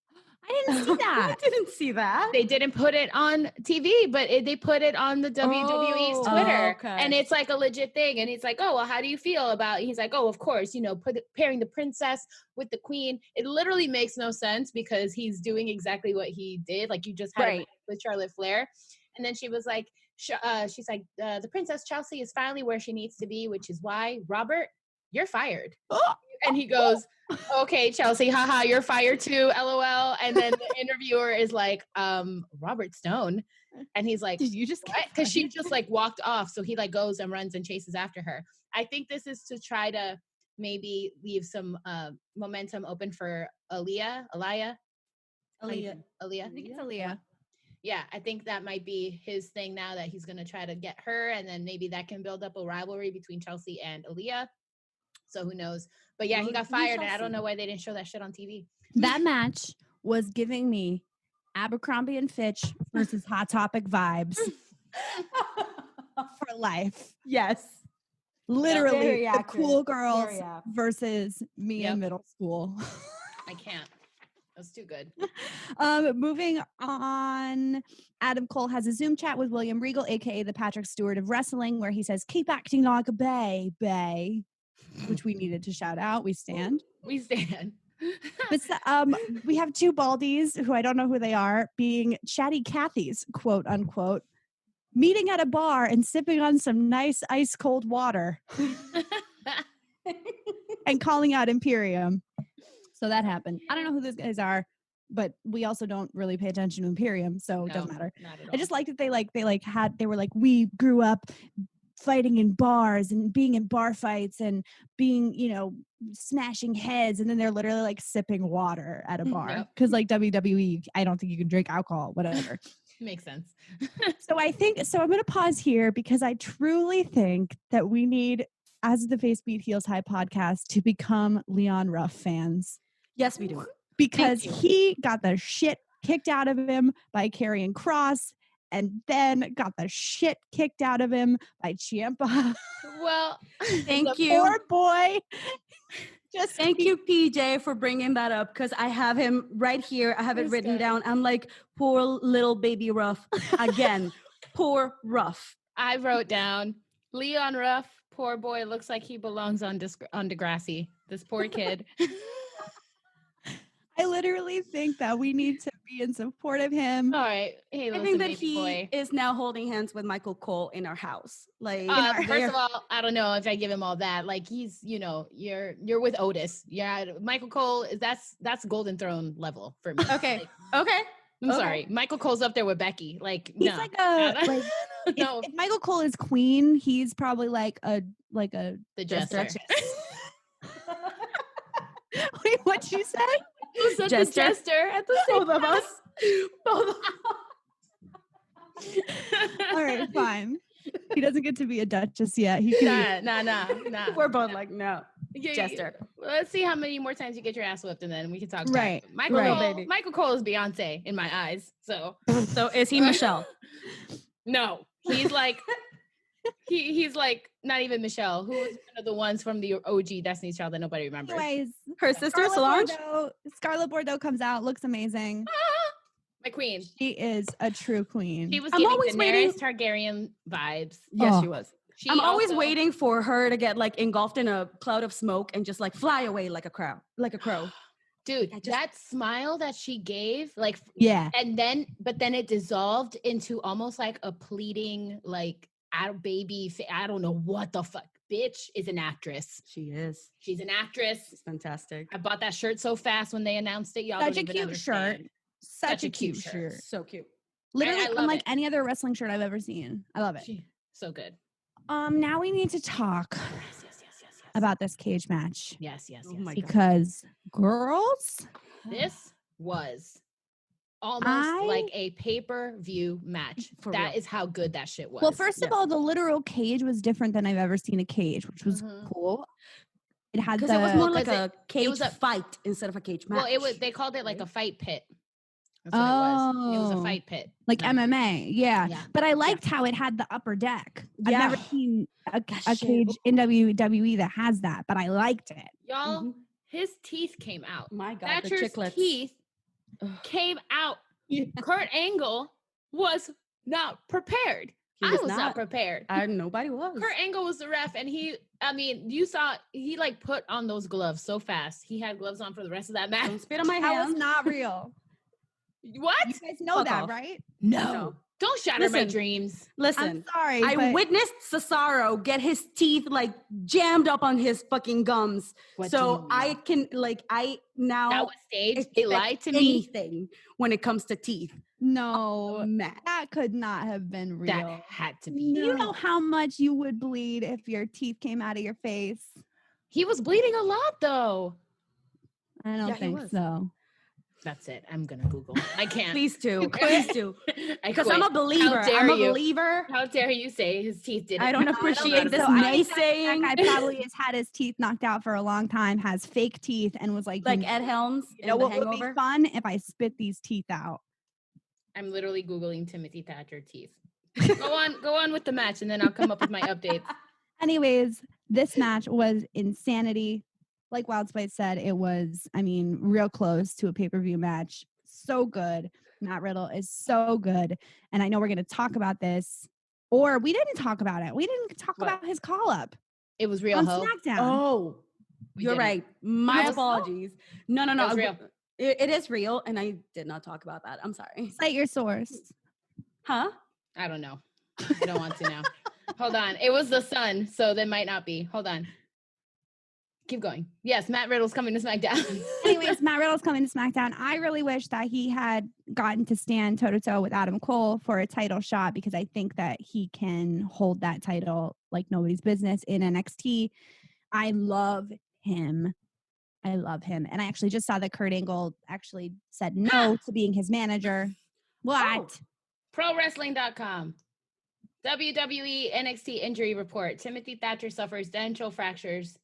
I didn't see that. I didn't see that. They didn't put it on TV, but they put it on the WWE's Twitter, okay. and it's like a legit thing. And he's like, "Oh, well, how do you feel about?" He's like, "Oh, of course, pairing the princess with the queen. It literally makes no sense because he's doing exactly what he did. Like you just had it with Charlotte Flair." And then she was like, "She's like, the Princess Chelsea is finally where she needs to be, which is why Robert, you're fired." And he goes, "Okay, Chelsea, haha, you're fired too, LOL." And then the interviewer is like, "Robert Stone," and he's like, Did you just "What?" Because she just like walked off, so he like goes and runs and chases after her. I think this is to try to maybe leave some momentum open for Aaliyah. Aaliyah. Aaliyah. I think it's Aaliyah. Yeah, I think that might be his thing now, that he's going to try to get her, and then maybe that can build up a rivalry between Chelsea and Aaliyah. So who knows? But yeah, he got fired, and I don't know why they didn't show that shit on TV. That match was giving me Abercrombie and Fitch versus Hot Topic vibes for life. Yes. Literally, Very the accurate. cool girls Very accurate. versus me in middle school. I can't. That's too good. Moving on, Adam Cole has a Zoom chat with William Regal, aka the Patrick Stewart of wrestling, where he says, "Keep acting like a bae," which we needed to shout out. We stand. We stand. But we have two baldies who I don't know who they are, being Chatty Cathy's, quote unquote, meeting at a bar and sipping on some nice ice cold water and calling out Imperium. So that happened. I don't know who those guys are, but we also don't really pay attention to Imperium, so it doesn't matter. Not at all. I just like that they were like, we grew up fighting in bars and being in bar fights and being, smashing heads, and then they're literally like sipping water at a bar because like WWE, I don't think you can drink alcohol, whatever. Makes sense. So I'm going to pause here because I truly think that we need, as the Face Beat Heels High podcast, to become Leon Ruff fans. Yes, we do. Because he got the shit kicked out of him by Karrion Kross, and then got the shit kicked out of him by Ciampa. Well, Thank The you. poor boy. Thank you, PJ, for bringing that up because I have him right here. I have it This written guy. down. I'm like, poor little baby Ruff. Again, poor Ruff. I wrote down Leon Ruff, poor boy, looks like he belongs on Degrassi. This poor kid. I literally think that we need to be in support of him. All right. Hey, I listen, think that baby he boy. is now holding hands with Michael Cole in our house. Like, First of all, I don't know if I give him all that. Like he's, you're with Otis. Yeah, Michael Cole is that's Golden Throne level for me. okay, Like, okay. I'm Okay. sorry. Michael Cole's up there with Becky. Like He's no. like a like no, if Michael Cole is queen, he's probably like a the jester. Wait, what'd you say? Who said Jester. the jester at the same Both of us. Both of us. All right, fine. He doesn't get to be a duchess yet. He can Nah. We're both like, no. Jester. Let's see how many more times you get your ass whipped, and then we can talk. Right, Back. Michael right. Cole. Baby. Michael Cole is Beyonce in my eyes. So So is he Michelle? no, he's like he's like not even Michelle, who was one of the ones from the OG Destiny's Child that nobody remembers. Anyways, Her sister, Solange? Scarlett Bordeaux comes out, looks amazing. My queen. She is a true queen. She was I'm giving always Daenerys waiting- Targaryen vibes. Yes, Oh. she was. She I'm always also- waiting for her to get like engulfed in a cloud of smoke and just like fly away like a crow. Dude, I just- that smile that she gave, like, Yeah. but then it dissolved into almost like a pleading, like, I don't know what the fuck. Bitch is an actress. She is. She's an actress. It's fantastic. I bought that shirt so fast when they announced it. Y'all Such don't a even cute understand. shirt. Such a cute shirt. So cute. Literally I love unlike it. any other wrestling shirt I've ever seen. I love it. So good. Now we need to talk Yes. about this cage match Yes. Oh my God. because girls, This was almost I- like a pay-per-view match. For That real. is how good that shit was. well, first of yes. all, the literal cage was different than I've ever seen a cage, which was Mhm. cool. It had Because it was more like 'cause a cage was a- fight instead of a cage match. Well, they called it like a fight pit. That's what it was. It was a Oh. fight pit. like match. MMA, yeah. Yeah. But I liked how it had the upper deck. I've Yeah. never seen a That shit. cage in WWE that has that, but I liked it. Y'all, Mhm. his teeth came out. My God, the Thatcher's chiclets. teeth Ugh. came out. Kurt Angle was not prepared. He I was was not not. prepared. Nobody was. Kurt Angle was the ref, and you saw he like put on those gloves so fast. He had gloves on for the rest of that match. Don't spit on my That hand. was not real. What? You guys know Fuck that, off. right? No. Don't shatter my Listen, dreams. Listen, I'm sorry. I but witnessed Cesaro get his teeth like jammed up on his fucking gums. What do you So mean? I now That was staged. They expect lied to me. anything when it comes to teeth. no, Matt. that could not have been real. That had to be. Do you know how much you would bleed if your teeth came out of your face? He was bleeding a lot though. I don't Yeah, he think was. so. That's it. I'm gonna Google. I can't. Please do. Please do. I Because quit. I'm a believer. dare I'm a you. believer. How dare you say his teeth did it? I don't No, appreciate think this so. I think naysaying. That guy probably has had his teeth knocked out for a long time, has fake teeth, and was like, Like Ed Helms you in know The what would be Hangover. fun if I spit these teeth out. I'm literally Googling Timothy Thatcher teeth. Go on with the match, and then I'll come up with my updates. Anyways, this match was insanity. Like Wild Spice said, it was, real close to a pay-per-view match. So good. Matt Riddle is so good. And I know we're going to talk about this, or we didn't talk about it. We didn't talk What? about his call-up It was real on ho. SmackDown. Oh, We you're didn't. right. My was- apologies. No. That was real. It is real, and I did not talk about that. I'm sorry. Cite your source. Huh? I don't know. I don't want to now. Hold on. It was the Sun, so there might not be. Hold on. Keep going. Yes, Matt Riddle's coming to SmackDown. Anyways, Matt Riddle's coming to SmackDown. I really wish that he had gotten to stand toe-to-toe with Adam Cole for a title shot, because I think that he can hold that title like nobody's business in NXT. I love him. And I actually just saw that Kurt Angle actually said no to being his manager. What? ProWrestling.com. WWE NXT injury report. Timothy Thatcher suffers dental fractures.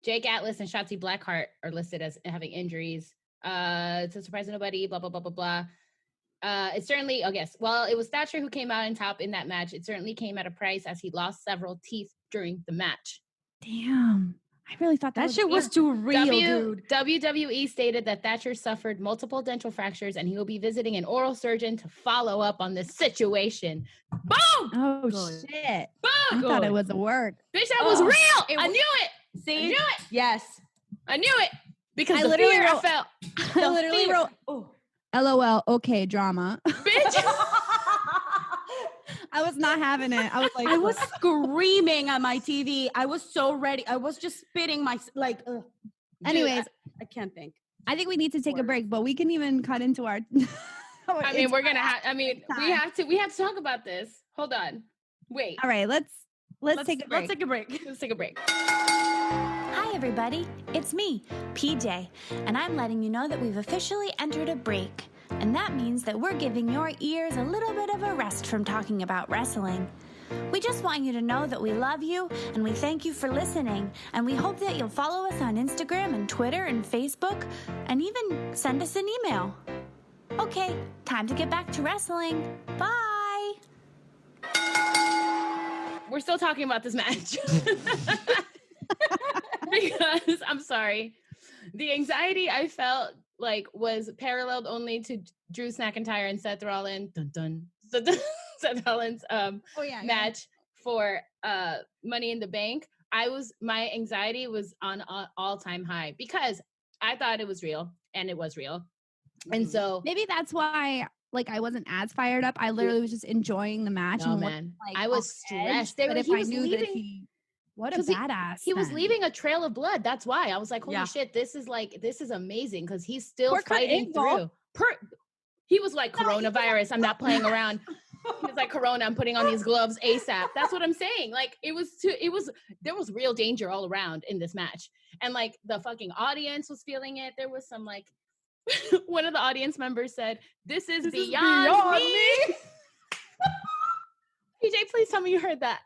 Jake Atlas and Shotzi Blackheart are listed as having injuries. To surprise nobody, blah, blah, blah, blah, blah. it certainly, I guess, well, it was Thatcher who came out on top in that match. It certainly came at a price as he lost several teeth during the match. Damn. I really thought That shit was too real, dude. WWE stated that Thatcher suffered multiple dental fractures and he will be visiting an oral surgeon to follow up on this situation. Boom! Oh, Good. shit. Boom! I thought it was a word. Bitch, that was real! I knew it! See? I knew it! Yes. I knew it! Because I the literally fear I wrote- felt. I literally wrote, LOL, okay, drama. Bitch! I was not having it. I was like, I was screaming at my TV. I was so ready. I was just spitting my, like, ugh. anyways, I can't think. I think we need to take a break, but we can even cut into our. I mean, we're gonna have. I mean, we have to talk about this. Hold on. Wait. All right, let's take a break. Let's take a break. Let's take a break. Hi, everybody. It's me, PJ, and I'm letting you know that we've officially entered a break. And that means that we're giving your ears a little bit of a rest from talking about wrestling. We just want you to know that we love you and we thank you for listening. And we hope that you'll follow us on Instagram and Twitter and Facebook and even send us an email. Okay, time to get back to wrestling. Bye. We're still talking about this match. Because I'm sorry. The anxiety I felt like was paralleled only to Drew McIntyre and Seth Rollins Seth Rollins match for Money in the Bank. My anxiety was on all-time high because I thought it was real and it was real. And so maybe that's why like I wasn't as fired up. I literally was just enjoying the match. No, and man. like, I was stressed. But if I knew that what a badass. He was leaving a trail of blood. That's why I was like, holy shit, this is amazing because he's still fighting through. He was like, coronavirus, I'm not playing around. He was like, Corona, I'm putting on these gloves ASAP. That's what I'm saying. Like there was real danger all around in this match. And like the fucking audience was feeling it. There was some like, one of the audience members said, this is beyond me. PJ, please tell me you heard that.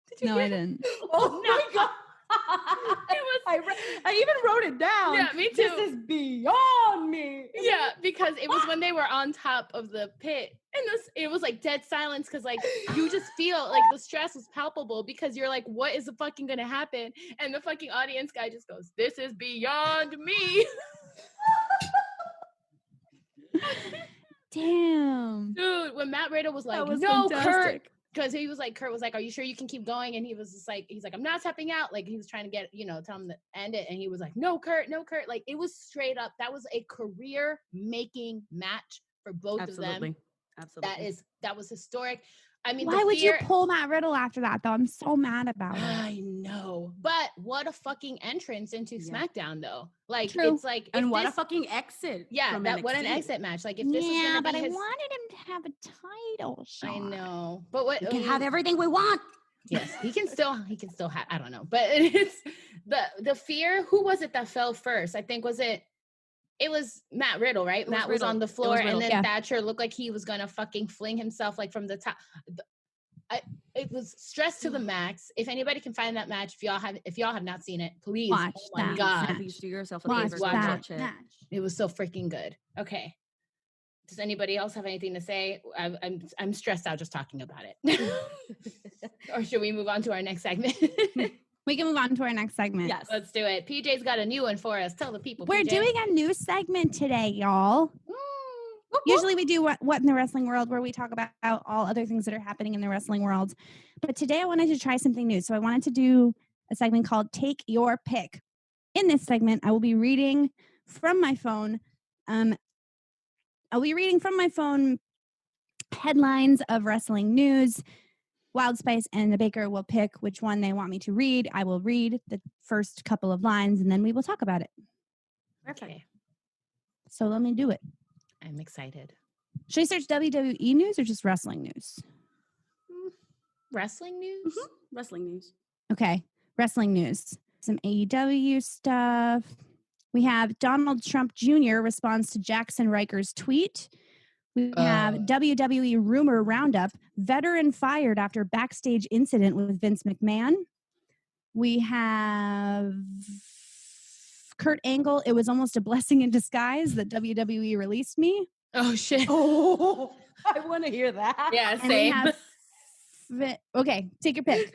Did you No, I didn't. Oh my God. I even wrote it down. Yeah, me too. This is beyond me. Yeah, because it was when they were on top of the pit. And it was like dead silence because like you just feel like the stress was palpable because you're like, what is fucking gonna happen? And the fucking audience guy just goes, this is beyond me. Damn. Dude, when Matt Riddle was like, was no, fantastic. Kurt. Because he was like, Kurt was like, are you sure you can keep going? And he was just like, he's like, I'm not tapping out. Like he was trying to get, tell him to end it. And he was like, no, Kurt. Like it was straight up. That was a career making match for both of them. Absolutely. That was historic. I mean, why would you pull Matt Riddle after that though? I'm so mad about it. I know. But what a fucking entrance into SmackDown though. Like True. it's like and what a fucking exit. Yeah, from what an NXT. exit match. Like if this was gonna but be I his, wanted him to have a title shot. I know. But what We can have everything we want. Yes, he can still have, I don't know. But it's the fear. Who was it that fell first? I think it was Matt Riddle, right? Matt was on the floor and then Thatcher looked like he was gonna fucking fling himself like from the top. It was stress to the max. If anybody can find that match, if y'all have not seen it, please watch oh my that God. match. Please do yourself a Watch favor. that Watch match. It was so freaking good. Okay. Does anybody else have anything to say? I'm stressed out just talking about it. Or should we move on to our next segment? We can move on to our next segment. Yes. Let's do it. PJ's got a new one for us. Tell the people. We're PJ. doing a new segment today, y'all. Usually we do what in the wrestling world, where we talk about all other things that are happening in the wrestling world. But today I wanted to try something new. So I wanted to do a segment called Take Your Pick. In this segment, I will be reading from my phone. I'll be reading from my phone headlines of wrestling news. Wild Spice and the Baker will pick which one they want me to read. I will read the first couple of lines and then we will talk about it. Okay. So let me do it. I'm excited. Should I search WWE news or just wrestling news? Wrestling news? Mm-hmm. Wrestling news. Okay. Wrestling news. Some AEW stuff. We have Donald Trump Jr. responds to Jackson Riker's tweet. We have WWE rumor roundup. Veteran fired after backstage incident with Vince McMahon. We have Kurt Angle. It was almost a blessing in disguise that WWE released me. Oh shit. Oh, I want to hear that. Yeah, And we same. have okay, take your pick.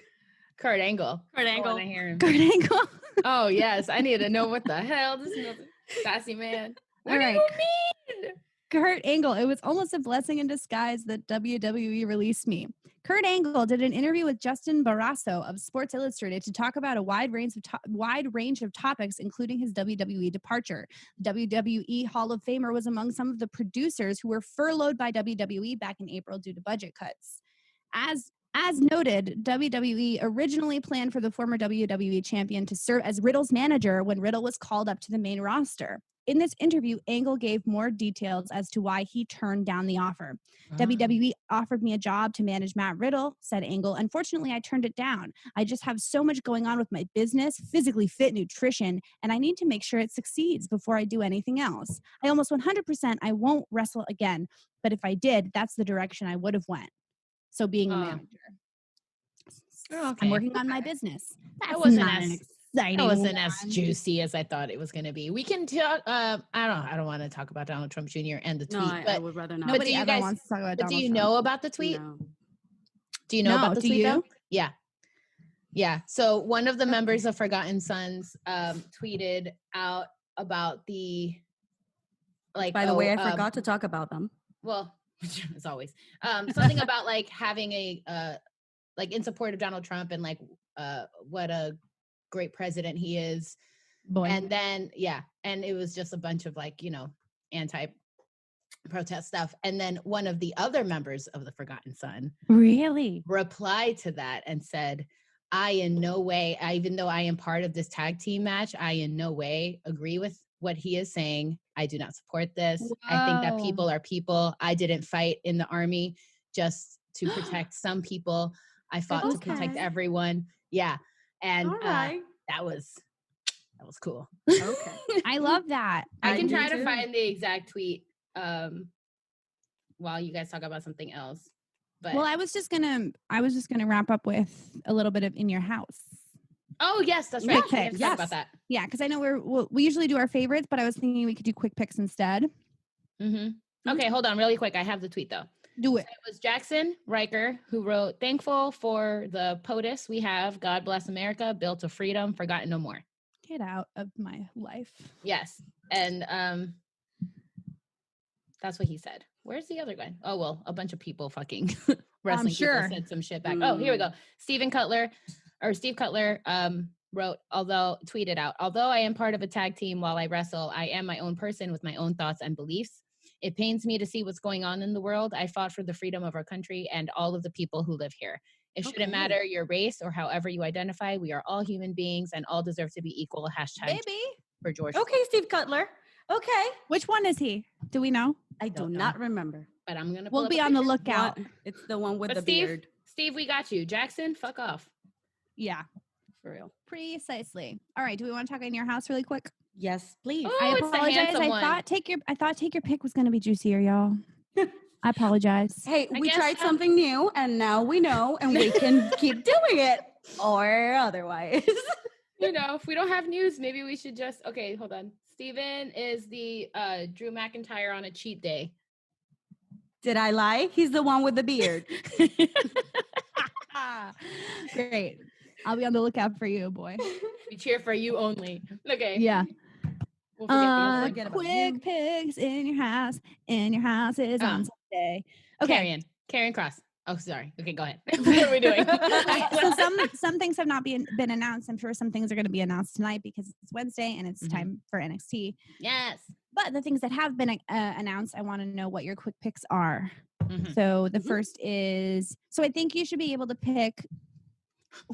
Kurt Angle. Kurt I Angle. want to hear him. Kurt Angle. Oh yes, I need to know what the hell this is. Sassy man. What All do right. you mean? Kurt Angle. It was almost a blessing in disguise that WWE released me. Kurt Angle did an interview with Justin Barrasso of Sports Illustrated to talk about a wide range of topics, including his WWE departure. WWE Hall of Famer was among some of the producers who were furloughed by WWE back in April due to budget cuts. As noted, WWE originally planned for the former WWE champion to serve as Riddle's manager when Riddle was called up to the main roster. In this interview, Angle gave more details as to why he turned down the offer. WWE offered me a job to manage Matt Riddle, said Angle. Unfortunately, I turned it down. I just have so much going on with my business, physically fit nutrition, and I need to make sure it succeeds before I do anything else. I almost 100% I won't wrestle again, but if I did, that's the direction I would have went. So being a manager. Okay. I'm working on my business. That's That wasn't not an as exciting that wasn't one. as juicy as I thought it was going to be. We can talk. I don't want to talk about Donald Trump Jr. and the tweet. No, I but would rather not. do Nobody you ever guys- wants to talk about but do Donald you Trump. know about the tweet? No. Do you know No, about the do tweet you? though? Yeah. So one of the members of Forgotten Sons tweeted out about the By the way, I forgot to talk about them. Well, as always, something about like having a like in support of Donald Trump and like what a great president he is. Boy. And then and it was just a bunch of like, anti-protest stuff. And then one of the other members of the Forgotten Son Really? replied to that and said, I in no way, even though I am part of this tag team match, I in no way agree with what he is saying. I do not support this. I think that Whoa. people are people. I didn't fight in the army just to protect some people. I fought to protect Okay. everyone. Yeah. And All right. that was cool. Okay. I love that. I can do try to too. find the exact tweet while you guys talk about something else. But Well, I was just gonna wrap up with a little bit of In Your House. oh yes, that's right. Okay, We have to talk about that. Yeah, because I know we usually do our favorites, but I was thinking we could do quick picks instead. Okay, hold on really quick. I have the tweet though. Do it. It was Jackson Riker who wrote, "Thankful for the POTUS we have. God bless America. Built of freedom. Forgotten no more." Get out of my life. Yes. And that's what he said. Where's the other guy? Oh, well, a bunch of people fucking wrestling sure. people said some shit back. Oh, here we go. Steve Cutler wrote, tweeted out, although I am part of a tag team while I wrestle, I am my own person with my own thoughts and beliefs. It pains me to see what's going on in the world. I fought for the freedom of our country and all of the people who live here. It shouldn't matter your race or however you identify. We are all human beings and all deserve to be equal. # Baby. for George. Okay, Steve Cutler. Okay. Which one is he? Do we know? I do Don't know. not remember. But I'm going to We'll be on the lookout. It's the one with But the Steve, beard. Steve, we got you. Jackson, fuck off. Yeah, For real. precisely. All right. Do we want to talk In Your House really quick? Yes, please. Oh, I it's the apologize. handsome I one. thought take your pick was going to be juicier, y'all. I apologize. Hey, I we guess tried so. something new and now we know and we can keep doing it or otherwise. If we don't have news, maybe we should just, okay, hold on. Steven is the Drew McIntyre on a cheat day. Did I lie? He's the one with the beard. Great. I'll be on the lookout for you, boy. We cheer for you only. Okay. Yeah. We'll forget the other one. Forget about Quick picks In Your House. In Your House is on Sunday. Okay. Karen Cross. Oh, sorry. Okay, go ahead. What are we doing? So some things have not been announced. I'm sure some things are going to be announced tonight because it's Wednesday and it's time for NXT. Yes. But the things that have been announced, I want to know what your quick picks are. Mhm. So the first is, so I think you should be able to pick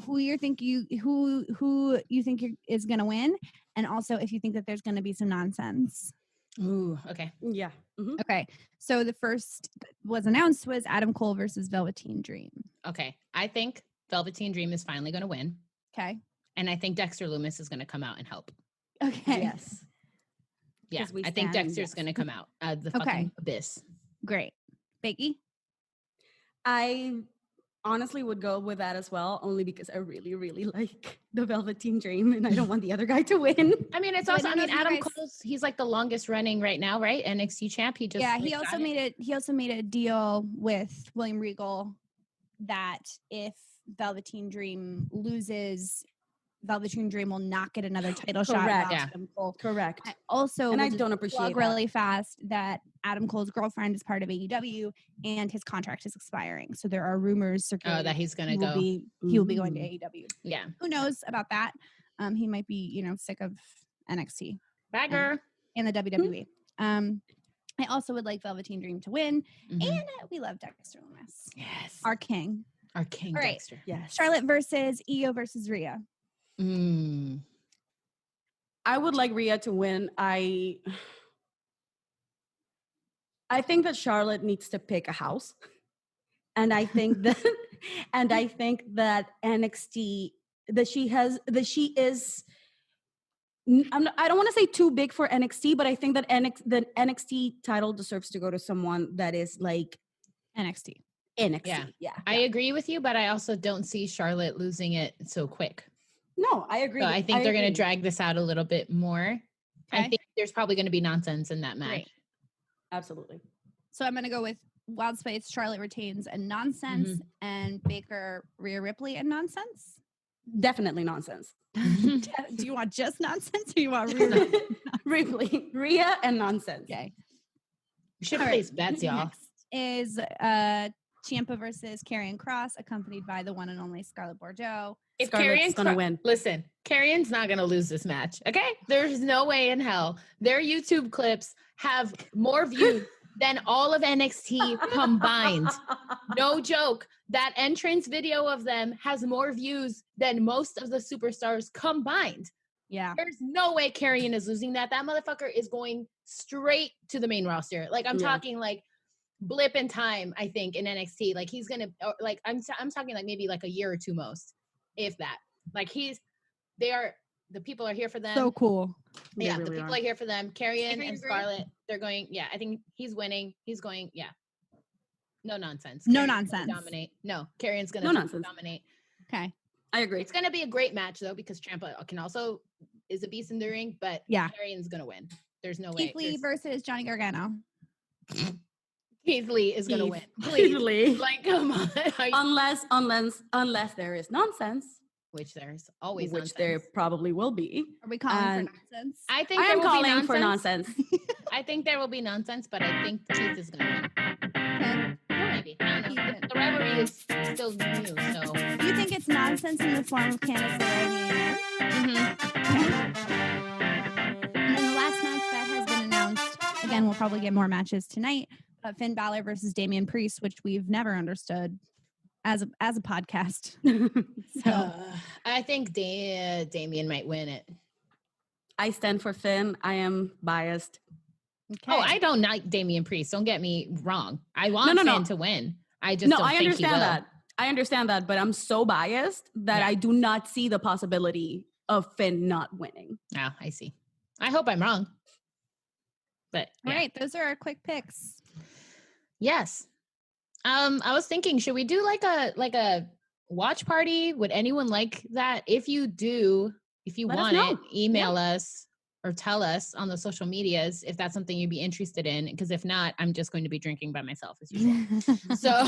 who you think is going to win, and also if you think that there's going to be some nonsense. Ooh, okay. Yeah. Mhm. Okay. So the first that was announced was Adam Cole versus Velveteen Dream. Okay. I think Velveteen Dream is finally going to win. Okay. And I think Dexter Lumis is going to come out and help. Okay. Yes. Yeah. 'Cause we I think stand, Dexter's yes. going to come out of the Okay. fucking abyss. Great. Becky? I honestly would go with that as well, only because I really, really like the Velveteen Dream, and I don't want the other guy to win. I mean, it's also. I mean, Adam Cole's. He's like the longest running right now, right? NXT champ. He just. Yeah, he also made a deal with William Regal that if Velveteen Dream loses, Velveteen Dream will not get another title shot. Adam Cole. Correct. I don't appreciate that. really fast that Adam Cole's girlfriend is part of AEW and his contract is expiring. So there are rumors circulating that he's going to go. He will be going to AEW. Yeah. Who knows about that? He might be, sick of NXT. Bagger. And the WWE. I also would like Velveteen Dream to win. Mm-hmm. And we love Dexter Lumis. Yes. Our king. Our king, all right. Dexter. Yes. Charlotte versus Io versus Rhea. I would like Rhea to win. I think that Charlotte needs to pick a house. And I think that NXT she is I don't want to say too big for NXT, but I think that the NXT title deserves to go to someone that is like NXT. Yeah. I agree with you, but I also don't see Charlotte losing it so quick. No, I agree. So I think they're going to drag this out a little bit more. Okay. I think there's probably going to be nonsense in that match. Right. Absolutely. So I'm going to go with Wild Space, Charlotte retains and nonsense, and Baker, Rhea Ripley and nonsense. Definitely nonsense. Do you want just nonsense or you want Rhea Ripley? Rhea and nonsense. Okay. We should place bets, y'all. Next is Ciampa versus Karrion Cross, accompanied by the one and only Scarlett Bordeaux. If Scarlett's gonna win. Listen, Karrion's not gonna lose this match. Okay, there's no way in hell. Their YouTube clips have more views than all of NXT combined. No joke. That entrance video of them has more views than most of the superstars combined. Yeah, there's no way Karrion is losing that. That motherfucker is going straight to the main roster. Like I'm talking like blip in time. I think in NXT, like he's gonna like I'm talking like maybe like a year or two most. If that, like the people are here for them. So cool. Yeah, the people are here for them. Karrion and Scarlett, they're going. Yeah, I think he's winning. He's going. Yeah, no nonsense. No Karrion's nonsense. Dominate. No, Karrion's gonna dominate. Okay, I agree. It's gonna be a great match though because Ciampa is a beast in the ring, but Karrion's gonna win. There's no way. Keith Lee versus Johnny Gargano. Keith Lee is gonna win. Please. Keith Lee. Like, come on. Unless there is nonsense. Which there's always which nonsense. There probably will be. Are we calling for nonsense? I think I am calling for nonsense. I think there will be nonsense, but I think Keith is gonna win. Maybe. I don't know. The rivalry is still new, so. You think it's nonsense in the form of Candice LeRae? And then the last match that has been announced, again, we'll probably get more matches tonight, but Finn Balor versus Damian Priest, which we've never understood as a podcast. So I think Damian might win it. I stand for Finn. I am biased. Okay. Oh, I don't like Damian Priest. Don't get me wrong. I want Finn to win. I just don't think understand he will. that. I understand that, but I'm so biased that I do not see the possibility of Finn not winning. Oh, I see. I hope I'm wrong. But all right, those are our quick picks. Yes. I was thinking, should we do like a watch party? Would anyone like that? If you do, if you want it, email us or tell us on the social medias if that's something you'd be interested in. Because if not, I'm just going to be drinking by myself as usual. So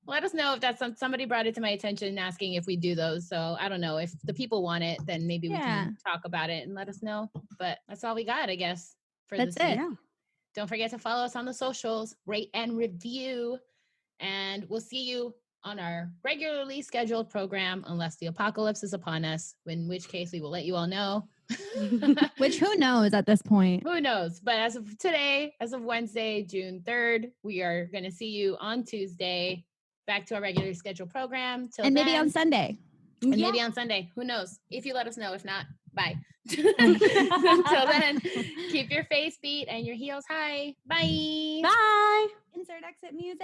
let us know if that's somebody brought it to my attention asking if we do those. So I don't know. If the people want it, then maybe we can talk about it and let us know. But that's all we got, I guess, for this week. Yeah. Don't forget to follow us on the socials, rate and review, and we'll see you on our regularly scheduled program unless the apocalypse is upon us, in which case we will let you all know. Which who knows at this point? Who knows? But as of today, as of Wednesday, June 3rd, we are going to see you on Tuesday, back to our regularly scheduled program. And maybe on Sunday. And maybe on Sunday. Who knows? If you let us know. If not, bye. Until then, keep your face beat and your heels high. Bye. Bye. Insert exit music.